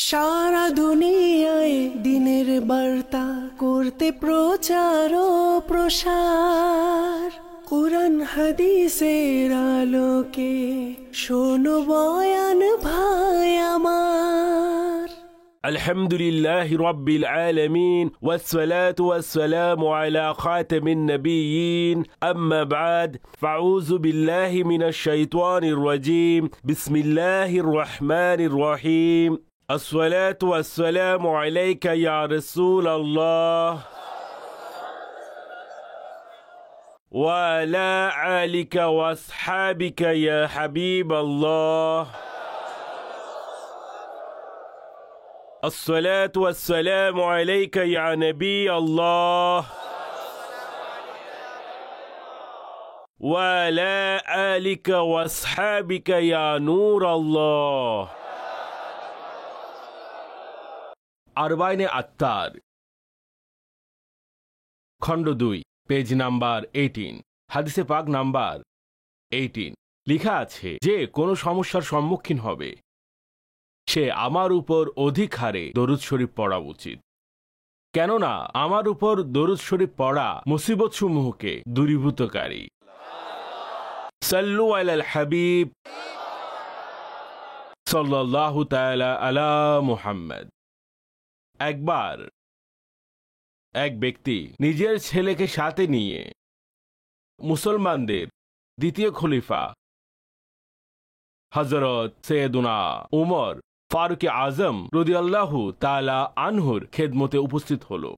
সারা দুনিয়ায় দিনের বার্তা করতে প্রচার ও প্রসার, কুরআন হাদিসের আলোকে শোনো বয়ান ভাই আমার। আলহামদুলিল্লাহ রাব্বিল আলামিন ওয়াসসালাতু ওয়াসসালামু আলা খাতামিন নাবিয়্যিন আম্মা বা'দ ফাউযু বিল্লাহি মিনাশ শাইতানির রাজীম বিসমিল্লাহির রহমানির রহিম আসসালাতু ওয়াসসালামু আলাইকা ইয়া রাসূলাল্লাহ ওয়া আলা আলিকা ওয়া আসহাবিকা ইয়া হাবিবাল্লাহ। الصلاة والسلام عليك يا نبي الله وعلى آلك واصحابك يا نور الله। আরবাইনে আত্তার খণ্ড 2 পেজ নাম্বার 18 হাদিসে পাক নাম্বার 18 লেখা আছে যে কোনো সমস্যার সম্মুখীন হবে সে আমার উপর অধিক হারে দরুদ শরীফ পড়া উচিত, কেননা আমার উপর দরুদ শরীফ পড়া মুসিবত সমূহকে দূরীভূতকারী। সাল্লু আলাল হাবিব সাল্লাল্লাহু তাআলা আলা মুহাম্মদ। একবার এক ব্যক্তি নিজের ছেলেকে সাথে নিয়ে মুসলমানদের দ্বিতীয় খলিফা হযরত সৈয়দুনা উমর ফারুক আজম রাদিয়াল্লাহু তাআলা আনহুর খেদমতে উপস্থিত হলো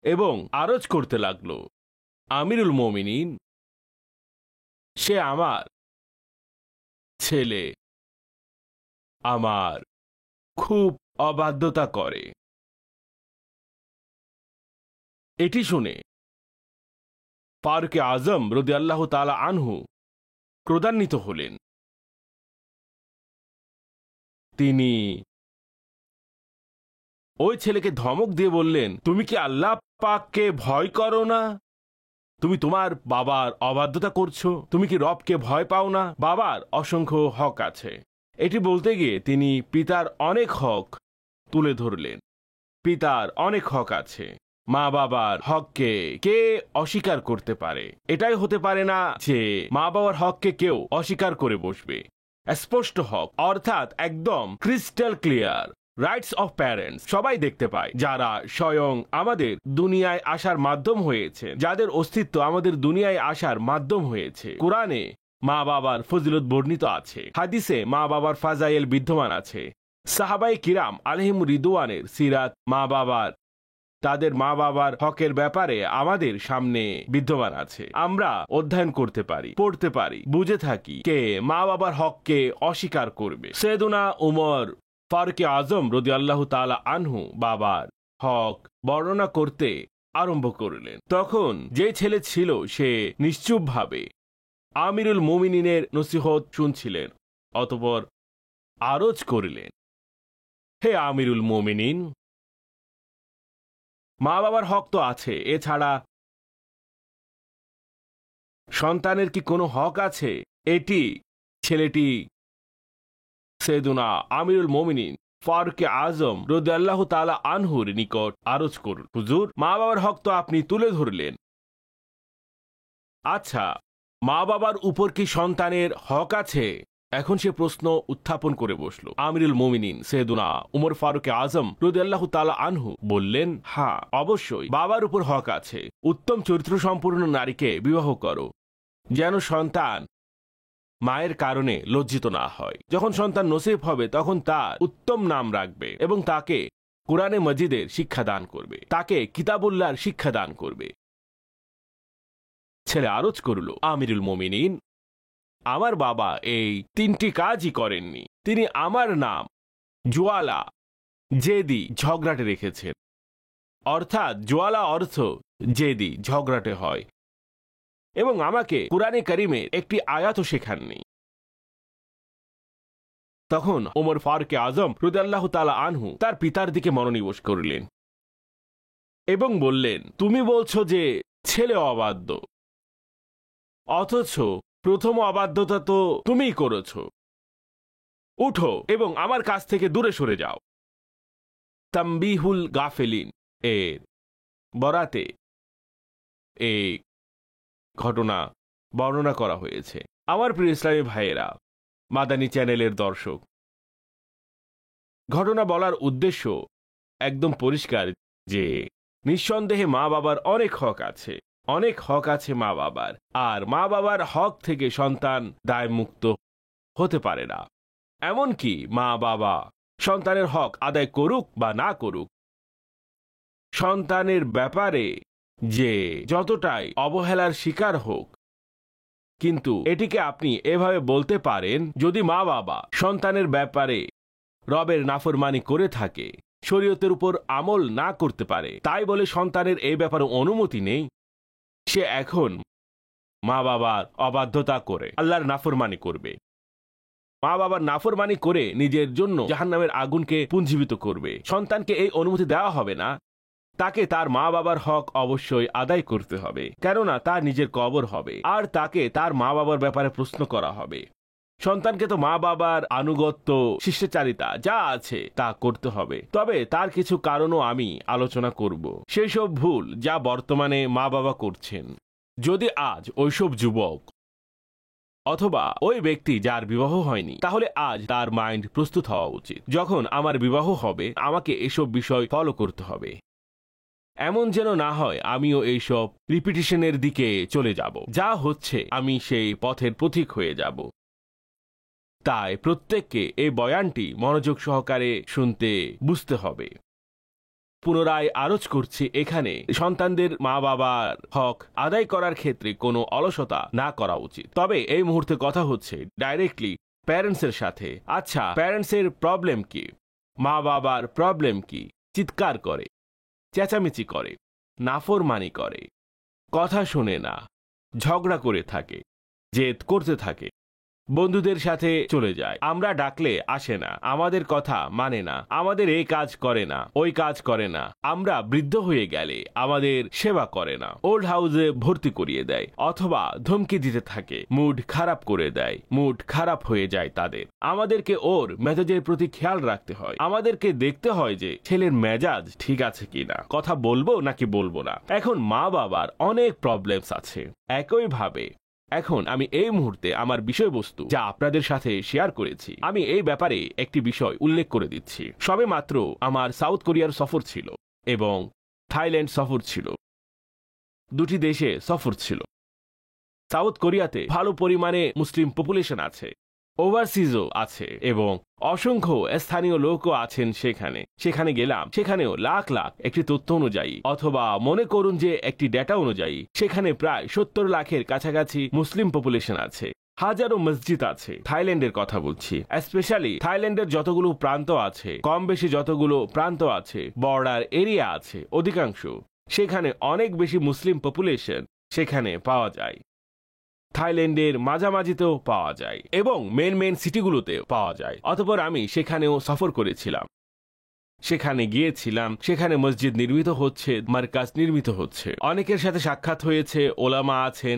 এবং আরজ করতে লাগলো, আমিরুল মুমিনিন, সে আমার ছেলে আমার খুব অবাধ্যতা করে। এটি শুনে ফারুক আজম রাদিয়াল্লাহু তাআলা আনহু ক্রোধান্বিত হলেন। তিনি ওই ছেলেকে ধমক দিয়ে বললেন, তুমি কি আল্লাহ পাককে ভয় করো না? তুমি তোমার বাবার অবাধ্যতা করছো। তুমি কি রবকে ভয় পাও না? বাবার অসংখ্য হক আছে। এটি বলতে গিয়ে তিনি পিতার অনেক হক তুলে ধরলেন। পিতার অনেক হক আছে। মা বাবার হককে কে অস্বীকার করতে পারে? এটাই হতে পারে না যে মা বাবার হককে কেউ অস্বীকার করে বসবে। স্পষ্ট হক, অর্থাৎ একদম crystal clear rights of parents সবাই দেখতে পায়, যারা স্বয়ং আমাদের দুনিয়ায় আসার মাধ্যম হয়েছে, যাদের অস্তিত্ব আমাদের দুনিয়ায় আসার মাধ্যম হয়েছে। কোরআনে মা বাবার ফজিলত বর্ণিত আছে, হাদিসে মা বাবার ফাজাইল বিদ্যমান আছে, সাহাবায়ে কিরাম আলাইহিম রিদওয়ানের সিরাত মা বাবার তাদের মা বাবার হকের ব্যাপারে আমাদের সামনে বিদ্যমান আছে। আমরা অধ্যয়ন করতে পারি, পড়তে পারি, বুঝে থাকি কে মা বাবার হককে অস্বীকার করবে। সৈয়দুনা উমর ফারুক আজম রাদিয়াল্লাহু তাআলা আনহু বাবার হক বর্ণনা করতে আরম্ভ করলেন। তখন যে ছেলে ছিল সে নিশ্চুপভাবে আমিরুল মুমিনিনের নসিহত শুনছিলেন। অতঃপর আরজ করলেন, হে আমিরুল মুমিনিন, মা বাবার হক তো আছে, এছাড়া সন্তানের কি কোনো হক আছে? এটি ছেলেটি সৈয়দুনা আমিরুল মুমিনিন ফারুক আজম রাদিয়াল্লাহু তাআলা আনহুর নিকট আরজ করল, হুজুর, মা বাবার হক তো আপনি তুলে ধরলেন। আচ্ছা, মা বাবার উপর কি সন্তানের হক আছে? এখন সে প্রশ্ন উত্থাপন করে বসলো। আমিরুল মুমিনিন সৈয়দুনা উমর ফারুক আজম রাদিয়াল্লাহু তাআলা আনহু বললেন, হ্যাঁ, অবশ্যই বাবার উপর হক আছে। উত্তম চরিত্র সম্পূর্ণ নারীকে বিবাহ করো, যেন সন্তান মায়ের কারণে লজ্জিত না হয়। যখন সন্তান নসিব হবে তখন তার উত্তম নাম রাখবে এবং তাকে কোরআনে মজিদের শিক্ষা দান করবে, তাকে কিতাবুল্লাহর শিক্ষা দান করবে। ছেলে আরজ করল, আমিরুল মুমিনিন, আমার বাবা এই 3টি কাজই করেননি। তিনি আমার নাম জোয়ালা জেদি ঝগড়াটে রেখেছেন, অর্থাৎ জোয়ালা অর্থ জেদি ঝগড়াটে হয়, এবং আমাকে কুরআনে কারীমের একটি আয়াতও শেখাননি। তখন ওমর ফারুক আজম রাদিয়াল্লাহু তাআলা আনহু তার পিতার দিকে মনোনিবেশ করলেন এবং বললেন, তুমি বলছো যে ছেলে অবাধ্য, অথচ প্রথম অবাধ্যতা তো তুমিই করেছো। উঠো এবং আমার কাছ থেকে দূরে সরে যাও। তাম্বিহুল গাফেলিন এর বরাতে এই ঘটনা বর্ণনা করা হয়েছে। আমার প্রিয় ইসলামী ভাইয়েরা, মাদানী চ্যানেলের দর্শক, ঘটনা বলার উদ্দেশ্য একদম পরিষ্কার যে নিঃসন্দেহে মা বাবার অনেক হক আছে, অনেক হক আছে মা বাবার, আর মা বাবার হক থেকে সন্তান দায়মুক্ত হতে পারে না। এমনকি মা বাবা সন্তানের হক আদায় করুক বা না করুক, সন্তানের ব্যাপারে যে যতটাই অবহেলার শিকার হোক, কিন্তু এটিকে আপনি এভাবে বলতে পারেন, যদি মা বাবা সন্তানের ব্যাপারে রবের নাফরমানি করে থাকে, শরীয়তের উপর আমল না করতে পারে, তাই বলে সন্তানের এই ব্যাপারে অনুমতি নেই, সে এখন মা বাবার অবাধ্যতা করে আল্লাহর নাফরমানি করবে, মা বাবার নাফরমানি করে নিজের জন্য জাহান্নামের আগুনকে পুঞ্জীবিত করবে। সন্তানকে এই অনুমতি দেওয়া হবে না। তাকে তার মা বাবার হক অবশ্যই আদায় করতে হবে, কেননা তার নিজের কবর হবে, আর তাকে তার মা বাবার ব্যাপারে প্রশ্ন করা হবে। সন্তানকে তো মা বাবার আনুগত্য, শিষ্টাচারিতা যা আছে তা করতে হবে, তবে তার কিছু কারণও আমি আলোচনা করব, সেই সব ভুল যা বর্তমানে মা বাবা করছেন। যদি আজ ওইসব যুবক অথবা ওই ব্যক্তি যার বিবাহ হয়নি, তাহলে আজ তার মাইন্ড প্রস্তুত হওয়া উচিত, যখন আমার বিবাহ হবে আমাকে এসব বিষয় ফলো করতে হবে। এমন যেন না হয় আমিও এইসব রিপিটিশনের দিকে চলে যাব, যা হচ্ছে আমি সেই পথের পথিক হয়ে যাব। তাই প্রত্যেককে এই বয়ানটি মনোযোগ সহকারে শুনতে বুঝতে হবে। পুনরায় আরজ করছি, এখানে সন্তানদের মা বাবার হক আদায় করার ক্ষেত্রে কোনো অলসতা না করা উচিত। তবে এই মুহূর্তে কথা হচ্ছে ডাইরেক্টলি প্যারেন্টসের সাথে। আচ্ছা, প্যারেন্টসের প্রবলেম কি? মা বাবার প্রবলেম কি? চিৎকার করে, চেঁচামেচি করে, নাফরমানি করে, কথা শোনে না, ঝগড়া করে থাকে, জেদ করতে থাকে, বন্ধুদের সাথে চলে যায়, আমরা ডাকলে আসে না, আমাদের কথা মানে না, আমাদের এই কাজ করে না, ওই কাজ করে না, আমরা বৃদ্ধ হয়ে গেলে আমাদের সেবা করে না, ওল্ড হাউসে ভর্তি করিয়ে দেয়, অথবা ধমকি দিতে থাকে, মুড খারাপ করে দেয়, মুড খারাপ হয়ে যায় তাদের। আমাদেরকে ওর মেজাজের প্রতি খেয়াল রাখতে হয়, আমাদেরকে দেখতে হয় যে ছেলের মেজাজ ঠিক আছে কিনা, কথা বলবো নাকি বলবো না। এখন মা বাবার অনেক প্রবলেমস আছে। একইভাবে এখন আমি এই মুহূর্তে আমার বিষয়বস্তু যা আপনাদের সাথে শেয়ার করেছি, আমি এই ব্যাপারে একটি বিষয় উল্লেখ করে দিচ্ছি। সবে মাত্র আমার সাউথ কোরিয়ার সফর ছিল এবং থাইল্যান্ড সফর ছিল, দুটি দেশে সফর ছিল। সাউথ কোরিয়াতে ভালো পরিমাণে মুসলিম পপুলেশন আছে, ওভারসিজও আছে এবং অসংখ্য স্থানীয় লোকও আছেন সেখানে। সেখানে গেলাম, সেখানেও লাখ লাখ একটি তথ্য অনুযায়ী, অথবা মনে করুন যে একটি ডেটা অনুযায়ী, সেখানে প্রায় 70 লাখের কাছাকাছি মুসলিম পপুলেশন আছে, হাজারো মসজিদ আছে। থাইল্যান্ডের কথা বলছি, স্পেশালি থাইল্যান্ডের যতগুলো প্রান্ত আছে, কম বেশি যতগুলো প্রান্ত আছে, বর্ডার এরিয়া আছে, অধিকাংশ সেখানে অনেক বেশি মুসলিম পপুলেশন সেখানে পাওয়া যায়। থাইল্যান্ডের মাঝামাঝিতেও পাওয়া যায় এবং মেন সিটিগুলোতে পাওয়া যায়। অতঃপর আমি সেখানেও সফর করেছিলাম, সেখানে গিয়েছিলাম, সেখানে মসজিদ নির্মিত হচ্ছে, মার্কাজ নির্মিত হচ্ছে, অনেকের সাথে সাক্ষাৎ হয়েছে, ওলামা আছেন,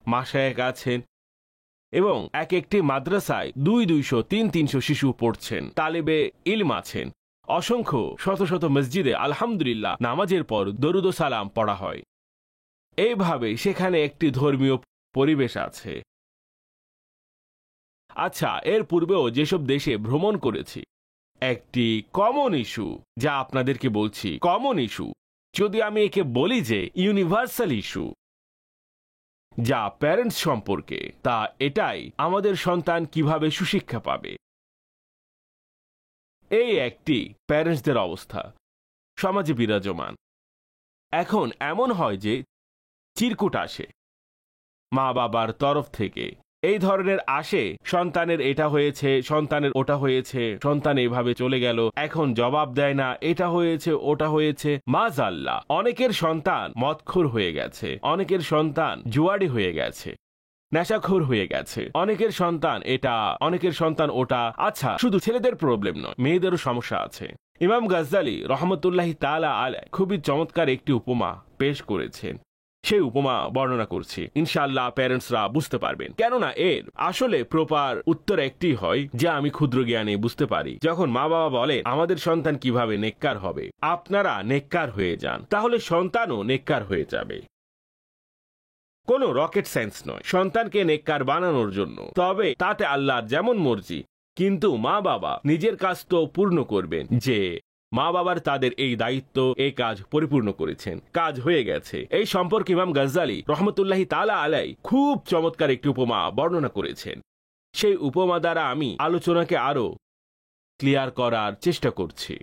মাশায়েখ আছেন, এবং এক একটি মাদ্রাসায় 200, 300 শিশু পড়ছেন, তালেবে ইলম আছেন। অসংখ্য শত শত মসজিদে আলহামদুলিল্লাহ নামাজের পর দরুদ ও সালাম পড়া হয়। এইভাবে সেখানে একটি ধর্মীয় পরিবেশ আছে। আচ্ছা, এর পূর্বেও যেসব দেশে ভ্রমণ করেছি, একটি কমন ইস্যু যা আপনাদেরকে বলছি, কমন ইস্যু, যদি আমি একে বলি যে ইউনিভার্সাল ইস্যু, যা প্যারেন্টস সম্পর্কে, তা এটাই আমাদের সন্তান কিভাবে সুশিক্ষা পাবে। এই একটি প্যারেন্টসদের অবস্থা সমাজে বিরাজমান। এখন এমন হয় যে চিরকুট আসে মা বাবার তরফ থেকে, এই ধরনের আসে, সন্তানের এটা হয়েছে, সন্তানের ওটা হয়েছে, সন্তান এইভাবে চলে গেল, এখন জবাব দেয় না, এটা হয়েছে ওটা হয়েছে। মাযাল্লাহ, অনেকের সন্তান মদখোর হয়ে গেছে, অনেকের সন্তান জুয়াড়ি হয়ে গেছে, নেশাখোর হয়ে গেছে, অনেকের সন্তান এটা, অনেকের সন্তান ওটা। আচ্ছা, শুধু ছেলেদের প্রবলেম নয়, মেয়েদেরও সমস্যা আছে। ইমাম গাজ্জালি রহমতুল্লাহি তাআলা আলাইহি খুবই চমৎকার একটি উপমা পেশ করেছেন। সেই উপমা বর্ণনা করছি, ইনশাআল্লাহ প্যারেন্টসরা বুঝতে পারবেন। কেননা এর আসলে প্রপার উত্তর একটি হয়, যা আমি ক্ষুদ্র জ্ঞানে বুঝতে পারি। যখন মা বাবা বলে আমাদের সন্তান কিভাবে নেককার হবে, আপনারা নেককার হয়ে যান, তাহলে সন্তানও নেককার হয়ে যাবে। কোনো রকেট সায়েন্স নয় সন্তানকে নেককার বানানোর জন্য, তবে তাতে আল্লাহর যেমন মর্জি। কিন্তু মা বাবা নিজের কাজ তো পূর্ণ করবেন, যে মা বাবার তাদের এই দায়িত্ব, এই কাজ পরিপূর্ণ করেছেন, কাজ হয়ে গেছে। এই সম্পর্কে ইমাম গাজ্জালী রহমতুল্লাহি তাআলা আলাই খুব চমৎকার একটি উপমা বর্ণনা করেছেন। সেই উপমা দ্বারা আমি আলোচনাকে আরো ক্লিয়ার করার চেষ্টা করছি।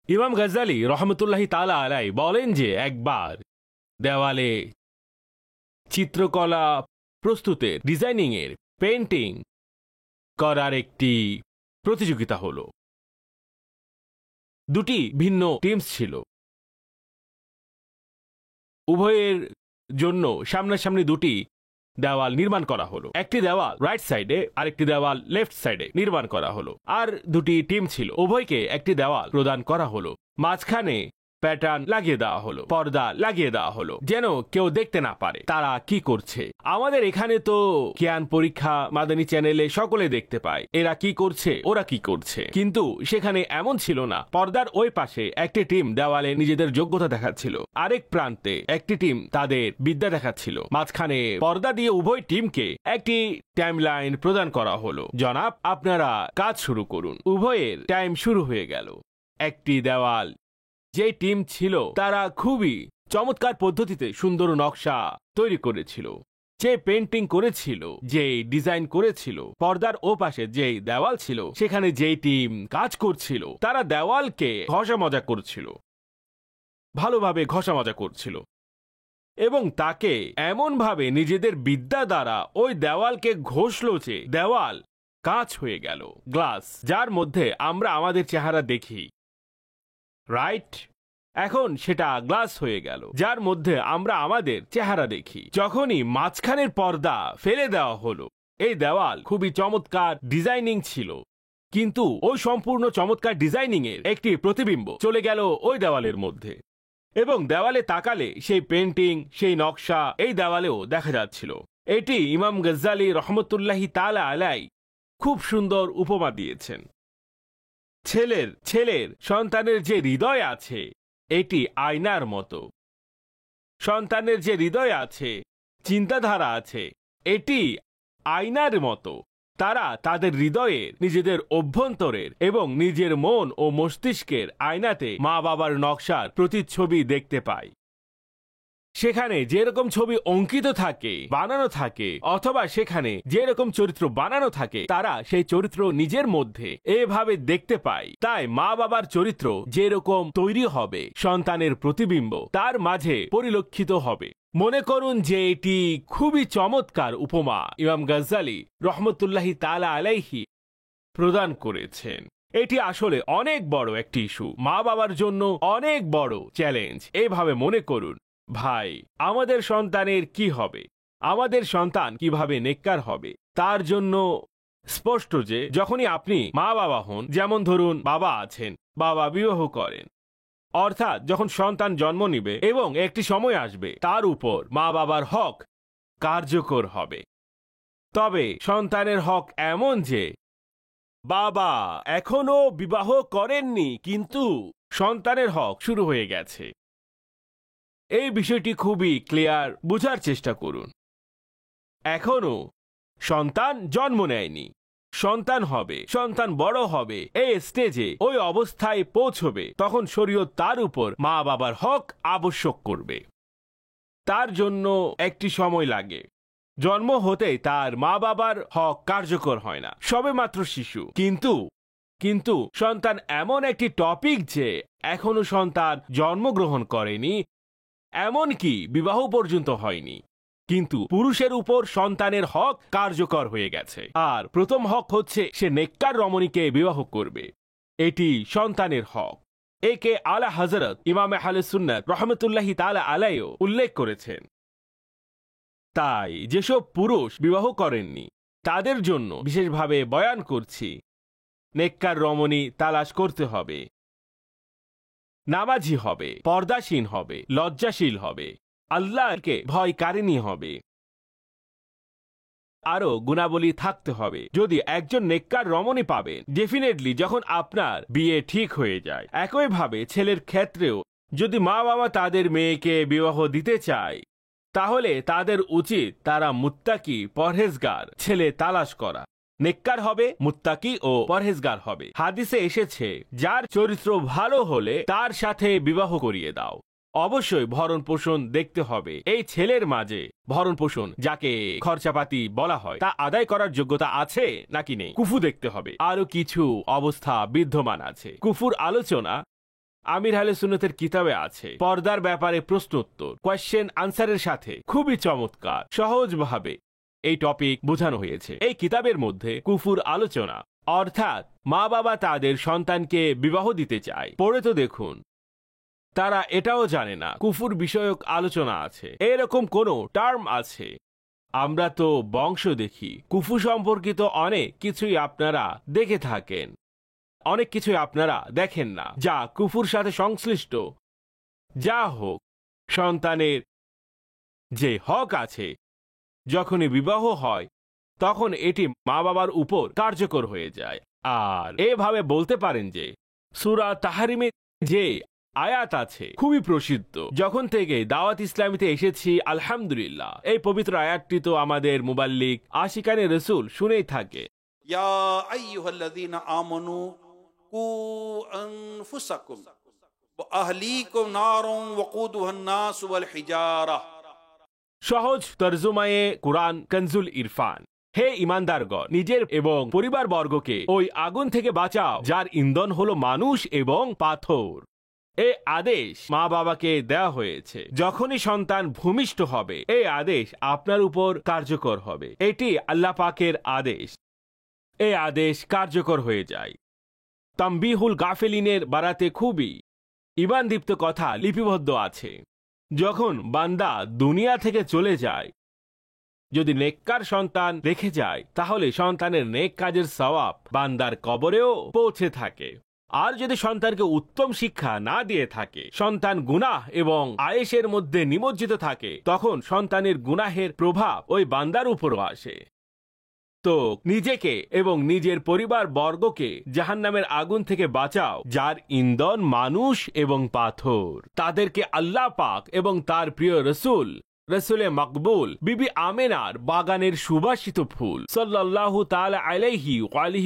ইমাম গাজ্জালী রহমতুল্লাহি তাআলা আলাই বলেন যে একবার দেওয়ালে চিত্রকলা প্রস্তুতের, ডিজাইনিং এর, পেইন্টিং করার একটি প্রতিযোগিতা হলো। দুটি ভিন্ন টিমস ছিল, উভয়ের জন্য সামনাসামনি দুটি দেওয়াল নির্মাণ করা হলো। একটি দেওয়াল রাইট সাইডে, আরেকটি দেওয়াল লেফট সাইডে নির্মাণ করা হলো। আর দুটি টিম ছিল, উভয়কে একটি দেওয়াল প্রদান করা হলো। মাঝখানে প্যাটার্ন লাগিয়ে দেওয়া হলো, পর্দা লাগিয়ে দেওয়া হলো, যেন কেউ দেখতে না পারে তারা কি করছে। আমাদের এখানে তো জ্ঞান পরীক্ষা মাদানী চ্যানেলে সকলে দেখতে পায় এরা কি করছে, ওরা কি করছে, কিন্তু সেখানে এমন ছিল না। পর্দার ওই পাশে একটি টিম দেওয়ালে নিজেদের যোগ্যতা দেখাচ্ছিল, আরেক প্রান্তে একটি টিম তাদের বিদ্যা দেখাচ্ছিল। মাঝখানে পর্দা দিয়ে উভয় টিমকে একটি টাইমলাইন প্রদান করা হলো, জনাব আপনারা কাজ শুরু করুন। উভয়ের টাইম শুরু হয়ে গেল। একটি দেওয়াল, যে টিম ছিল তারা খুবই চমৎকার পদ্ধতিতে সুন্দর নকশা তৈরি করেছিল, যে পেন্টিং করেছিল, যে ডিজাইন করেছিল। পর্দার ও পাশে যেই দেওয়াল ছিল, সেখানে যেই টিম কাজ করছিল তারা দেওয়ালকে ঘষা মজা করছিল, ভালোভাবে ঘষা মজা করছিল, এবং তাকে এমনভাবে নিজেদের বিদ্যা দ্বারা ওই দেওয়ালকে ঘষল যে দেওয়াল কাঁচ হয়ে গেল, গ্লাস, যার মধ্যে আমরা আমাদের চেহারা দেখি, রাইট? এখন সেটা গ্লাস হয়ে গেল, যার মধ্যে আমরা আমাদের চেহারা দেখি। যখনই মাঝখানের পর্দা ফেলে দেওয়া হলো, এই দেওয়াল খুবই চমৎকার ডিজাইনিং ছিল, কিন্তু ওই সম্পূর্ণ চমৎকার ডিজাইনিং এর একটি প্রতিবিম্ব চলে গেল ওই দেওয়ালের মধ্যে, এবং দেওয়ালে তাকালে সেই পেন্টিং, সেই নকশা এই দেওয়ালেও দেখা যাচ্ছিল। এটি ইমাম গাজ্জালী রহমতুল্লাহি তাআলা আলাই খুব সুন্দর উপমা দিয়েছেন। ছেলের সন্তানের যে হৃদয় আছে, এটি আয়নার মতো। সন্তানের যে হৃদয় আছে, চিন্তাধারা আছে, এটি আয়নার মতো। তারা তাদের হৃদয়ের, নিজেদের অভ্যন্তরের এবং নিজের মন ও মস্তিষ্কের আয়নাতে মা বাবার নকশার প্রতিচ্ছবি দেখতে পায়। সেখানে যেরকম ছবি অঙ্কিত থাকে, বানানো থাকে, অথবা সেখানে যেরকম চরিত্র বানানো থাকে, তারা সেই চরিত্র নিজের মধ্যে এভাবে দেখতে পায়। তাই মা বাবার চরিত্র যেরকম তৈরি হবে, সন্তানের প্রতিবিম্ব তার মাঝে পরিলক্ষিত হবে। মনে করুন যে এটি খুবই চমৎকার উপমা ইমাম গাজ্জালী রহমতুল্লাহি তাআলা আলাইহি প্রদান করেছেন। এটি আসলে অনেক বড় একটি ইস্যু, মা বাবার জন্য অনেক বড় চ্যালেঞ্জ। এইভাবে মনে করুন, ভাই, আমাদের সন্তানের কি হবে, আমাদের সন্তান কিভাবে নেককার হবে, তার জন্য স্পষ্ট যে যখনই আপনি মা বাবা হন, যেমন ধরুন বাবা আছেন, বাবা বিবাহ করেন, অর্থাৎ যখন সন্তান জন্ম নিবে এবং একটি সময় আসবে তার উপর মা বাবার হক কার্যকর হবে। তবে সন্তানের হক এমন যে বাবা এখনো বিবাহ করেননি, কিন্তু সন্তানের হক শুরু হয়ে গেছে। এই বিষয়টি খুবই ক্লিয়ার, বোঝার চেষ্টা করুন। এখনো সন্তান জন্ম নেয়নি, সন্তান হবে, সন্তান বড় হবে, এই স্টেজে ওই অবস্থায় পৌঁছবে, তখন শরীয়ত তার উপর মা বাবার হক আবশ্যক করবে। তার জন্য একটি সময় লাগে। জন্ম হতেই তার মা বাবার হক কার্যকর হয় না, সবেমাত্র শিশু। কিন্তু সন্তান এমন একটি টপিক যে এখনো সন্তান জন্মগ্রহণ করেনি, এমনকি বিবাহ পর্যন্ত হয়নি, কিন্তু পুরুষের উপর সন্তানের হক কার্যকর হয়ে গেছে। আর প্রথম হক হচ্ছে সে নেককার রমণীকে বিবাহ করবে। এটি সন্তানের হক। একে আলা হযরত ইমাম আহলে সুন্নাত রহমতুল্লাহি তাআলা আলাইহি উল্লেখ করেছেন। তাই যেসব পুরুষ বিবাহ করেননি তাদের জন্য বিশেষভাবে বয়ান করছি, নেককার রমণী তালাশ করতে হবে, নামাজি হবে, পর্দাশীল হবে, লজ্জাশীল হবে, আল্লাহকে ভয়কারিনী হবে। আরো গুণাবলী থাকতে হবে। যদি একজন নেককার রমণী পাবেন, ডেফিনেটলি যখন আপনার বিয়ে ঠিক হয়ে যায়। একইভাবে ছেলের ক্ষেত্রেও যদি মা বাবা তাদের মেয়েকে বিবাহ দিতে চায়, তাহলে তাদের উচিত তারা মুত্তাকি পরহেজগার ছেলে তালাশ করা। নেককার হবে, মুত্তাকি ও পরহেজগার হবে। হাদিসে এসেছে, যার চরিত্র ভালো হলে তার সাথে বিবাহ করিয়ে দাও। অবশ্যই ভরণ পোষণ দেখতে হবে। এই ছেলের মাঝে ভরণ পোষণ, যাকে খরচাপাতি বলা হয়, তা আদায় করার যোগ্যতা আছে নাকি নেই। কুফু দেখতে হবে। আরো কিছু অবস্থা বিদ্যমান আছে। কুফুর আলোচনা আমির আহলে সুন্নতের কিতাবে আছে। পর্দার ব্যাপারে প্রশ্নোত্তর, কোয়েশ্চেন আনসারের সাথে খুবই চমৎকার সহজভাবে এই টপিক বোঝানো হয়েছে এই কিতাবের মধ্যে। কুফুর আলোচনা অর্থাৎ মা বাবা তাদের সন্তানকে বিবাহ দিতে চায়, পড়ে তো দেখুন। তারা এটাও জানে না কুফুর বিষয়ক আলোচনা আছে, এরকম কোনো টার্ম আছে। আমরা তো বংশ দেখি, কুফু সম্পর্কিত অনেক কিছুই আপনারা দেখে থাকেন, অনেক কিছুই আপনারা দেখেন না যা কুফুর সাথে সংশ্লিষ্ট। যা হোক, সন্তানের যে হক আছে, যখনই বিবাহ হয় তখন এটি মা বাবার উপর কার্যকর হয়ে যায়। আর এভাবে বলতে পারেন যে সূরা তাহরিমে যে আয়াত আছে খুবই প্রসিদ্ধ। যখন থেকে দাওয়াত ইসলামীতে এসেছি, আলহামদুলিল্লাহ, এই পবিত্র আয়াতটি তো আমাদের মুবাল্লিগ আশিকানে রসুল শুনেই থাকে। ইয়া আইয়ুহাল্লাযীনা আমানু কু আনফুসাকুম ওয়া আহলিকুম নারুন ওয়াকুদুহান নাস ওয়াল হিজারা। সহজ তরজমায়ে কুরআন কনজুল ইরফান। হে ঈমানদারগণ, নিজের এবং পরিবার বর্গকে ওই আগুন থেকে বাঁচাও যার ইন্ধন হলো মানুষ এবং পাথর। এই আদেশ মা বাবাকে দেওয়া হয়েছে। যখনই সন্তান ভূমিষ্ঠ হবে, এই আদেশ আপনার উপর কার্যকর হবে। এটি আল্লাহ পাকের আদেশ। এই আদেশ কার্যকর হয়ে যায়। তামবিহুল গাফিলিনের বারাতে খুবই ঈমানদীপ্ত কথা লিপিবদ্ধ আছে। যখন বান্দা দুনিয়া থেকে চলে যায়, যদি নেককার সন্তান রেখে যায়, তাহলে সন্তানের নেক কাজের সওয়াব বান্দার কবরেও পৌঁছে থাকে। আর যদি সন্তানকে উত্তম শিক্ষা না দিয়ে থাকে, সন্তান গুনাহ এবং আয়েশের মধ্যে নিমজ্জিত থাকে, তখন সন্তানের গুনাহের প্রভাব ওই বান্দার উপরও আসে। তো নিজেকে এবং নিজের পরিবার বর্গকে জাহান্নামের আগুন থেকে বাঁচাও যার ইন্ধন মানুষ এবং পাথর। তাদেরকে আল্লাহ পাক এবং তার প্রিয় রসুল রসুলে মকবুল বিবি আমেনার বাগানের সুবাসিত ফুল সাল্লাল্লাহু তাআলা আলাইহি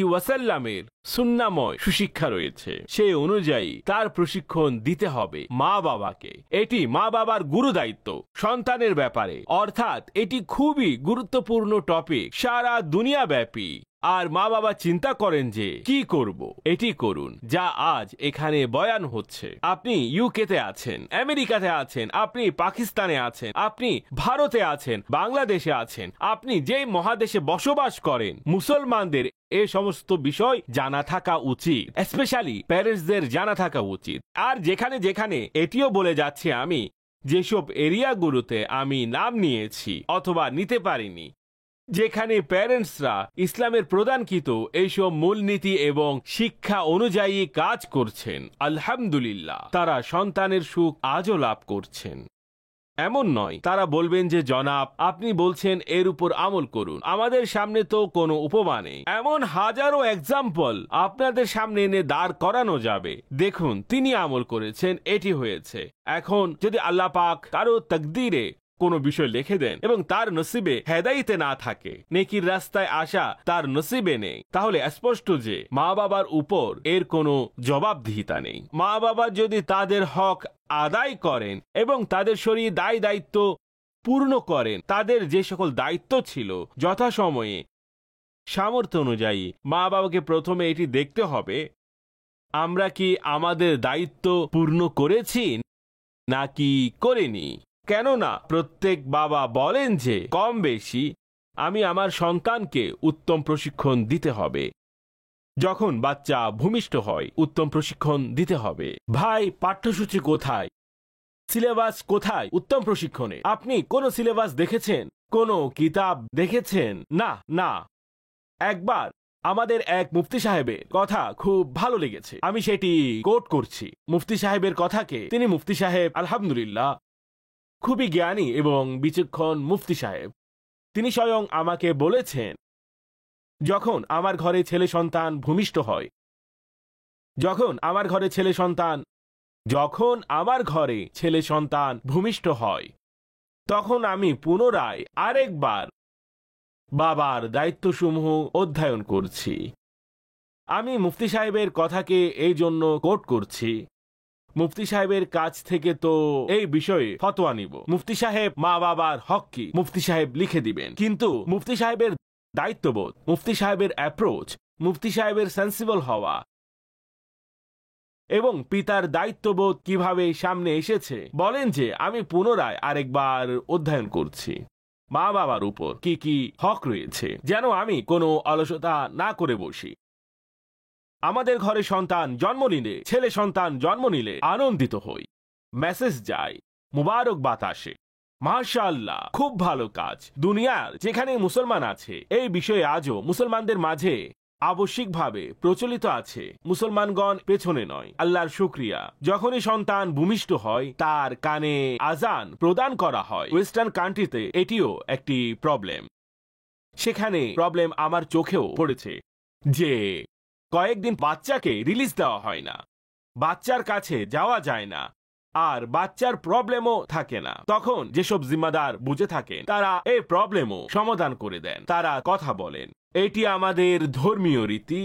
ওয়াসাল্লামের সুন্নাময় সুশিক্ষা রয়েছে। সেই অনুযায়ী তার প্রশিক্ষণ দিতে হবে মা বাবাকে। এটি মা বাবার গুরু দায়িত্ব সন্তানের ব্যাপারে, অর্থাৎ এটি খুবই গুরুত্বপূর্ণ টপিক সারা দুনিয়া ব্যাপী। আর মা বাবা চিন্তা করেন যে কি করব, এটি করুন যা আজ এখানে বয়ান হচ্ছে। আপনি ইউকেতে আছেন, আমেরিকাতে আছেন, আপনি পাকিস্তানে আছেন, আপনি ভারতে আছেন, বাংলাদেশে আছেন, আপনি যে মহাদেশে বসবাস করেন, মুসলমানদের এ সমস্ত বিষয় জানা থাকা উচিত। স্পেশালি প্যারেন্টসদের জানা থাকা উচিত। আর যেখানে যেখানে এটিও বলে যাচ্ছে, আমি যেসব এরিয়াগুলোতে আমি নাম নিয়েছি অথবা নিতে পারিনি, যেখানে প্যারেন্টসরা ইসলামের প্রদানকৃত এইসব মূলনীতি এবং শিক্ষা অনুযায়ী কাজ করছেন, আলহামদুলিল্লাহ, তারা সন্তানের সুখ আজও লাভ করছেন। এমন নয় তারা বলবেন যে জনাব আপনি বলছেন এর উপর আমল করুন, আমাদের সামনে তো কোনো উপমা নেই। এমন হাজারো এক্সাম্পল আপনাদের সামনে এনে দাঁড় করানো যাবে। দেখুন তিনি আমল করেছেন, এটি হয়েছে। এখন যদি আল্লাহ পাক কারো তাকদীরে কোনো বিষয় লিখে দেন এবং তার নসিবে হেদায়েতে না থাকে, নেকির রাস্তায় আসা তার নসিবে নেই, তাহলে স্পষ্ট যে মা বাবার উপর এর কোনো জবাবদিহিতা নেই। মা বাবা যদি তাদের হক আদায় করেন এবং তাদের শরীর দায় দায়িত্ব পূর্ণ করেন, তাদের যে সকল দায়িত্ব ছিল যথাসময়ে সামর্থ্য অনুযায়ী, মা বাবাকে প্রথমে এটি দেখতে হবে আমরা কি আমাদের দায়িত্ব পূর্ণ করেছি নাকি করিনি। কেননা প্রত্যেক বাবা বলেন যে কম বেশি আমি আমার সন্তানকে উত্তম প্রশিক্ষণ দিতে হবে। যখন বাচ্চা ভূমিষ্ঠ হয় উত্তম প্রশিক্ষণ দিতে হবে। ভাই, পাঠ্যসূচি কোথায়, সিলেবাস কোথায় উত্তম প্রশিক্ষণে? আপনি কোন সিলেবাস দেখেছেন, কোন কিতাব দেখেছেন? না না। একবার আমাদের এক মুফতি সাহেবের কথা খুব ভালো লেগেছে, আমি সেটি কোট করছি। মুফতি সাহেবের কথাকে, তিনি মুফতি সাহেব আলহামদুলিল্লাহ খুবই জ্ঞানী এবং বিচক্ষণ মুফতি সাহেব। তিনি স্বয়ং আমাকে বলেছেন, যখন আমার ঘরে ছেলে সন্তান ভূমিষ্ঠ হয়, যখন আমার ঘরে ছেলে সন্তান ভূমিষ্ঠ হয়, তখন আমি পুনরায় আরেকবার বাবার দায়িত্বসমূহ অধ্যয়ন করছি। আমি মুফতি সাহেবের কথাকে এই জন্য কোট করছি, মুফতি সাহেবের কাছ থেকে তো এই বিষয়ে ফতোয়া নিব। মুফতি সাহেব মা বাবার হক কি মুফতি সাহেব লিখে দিবেন, কিন্তু মুফতি সাহেবের দায়িত্ববোধ, মুফতি সাহেবের অ্যাপ্রোচ, মুফতি সাহেবের সেন্সিবল হওয়া এবং পিতার দায়িত্ববোধ কিভাবে সামনে এসেছে, বলেন যে আমি পুনরায় আরেকবার অধ্যয়ন করছি মা বাবার উপর কি কি হক রয়েছে, যেন আমি কোনো অলসতা না করে বসি। আমাদের ঘরে সন্তান জন্ম নিলে, ছেলে সন্তান জন্ম নিলে আনন্দিত হই, মেসেজ যায়, মুবারকবাদ আসে, মাশাআল্লাহ, খুব ভালো কাজ। দুনিয়ার যেখানে মুসলমান আছে, এই বিষয়ে আজও মুসলমানদের মাঝে আবশ্যিকভাবে প্রচলিত আছে, মুসলমানগণ পেছনে নয়। আল্লাহর শুকরিয়া, যখনই সন্তান ভূমিষ্ঠ হয় তার কানে আজান প্রদান করা হয়। ওয়েস্টার্ন কান্ট্রিতে এটিও একটি প্রবলেম। সেখানে প্রবলেম আমার চোখেও পড়েছে যে কয়েকদিন বাচ্চাকে রিলিজ দেওয়া হয় না, বাচ্চার কাছে যাওয়া যায় না, আর বাচ্চার প্রবলেমও থাকে না। তখন যেসব জিম্মাদার বুঝে থাকেন তারা এই প্রবলেমও সমাধান করে দেন, তারা কথা বলেন। এটি আমাদের ধর্মীয় রীতি,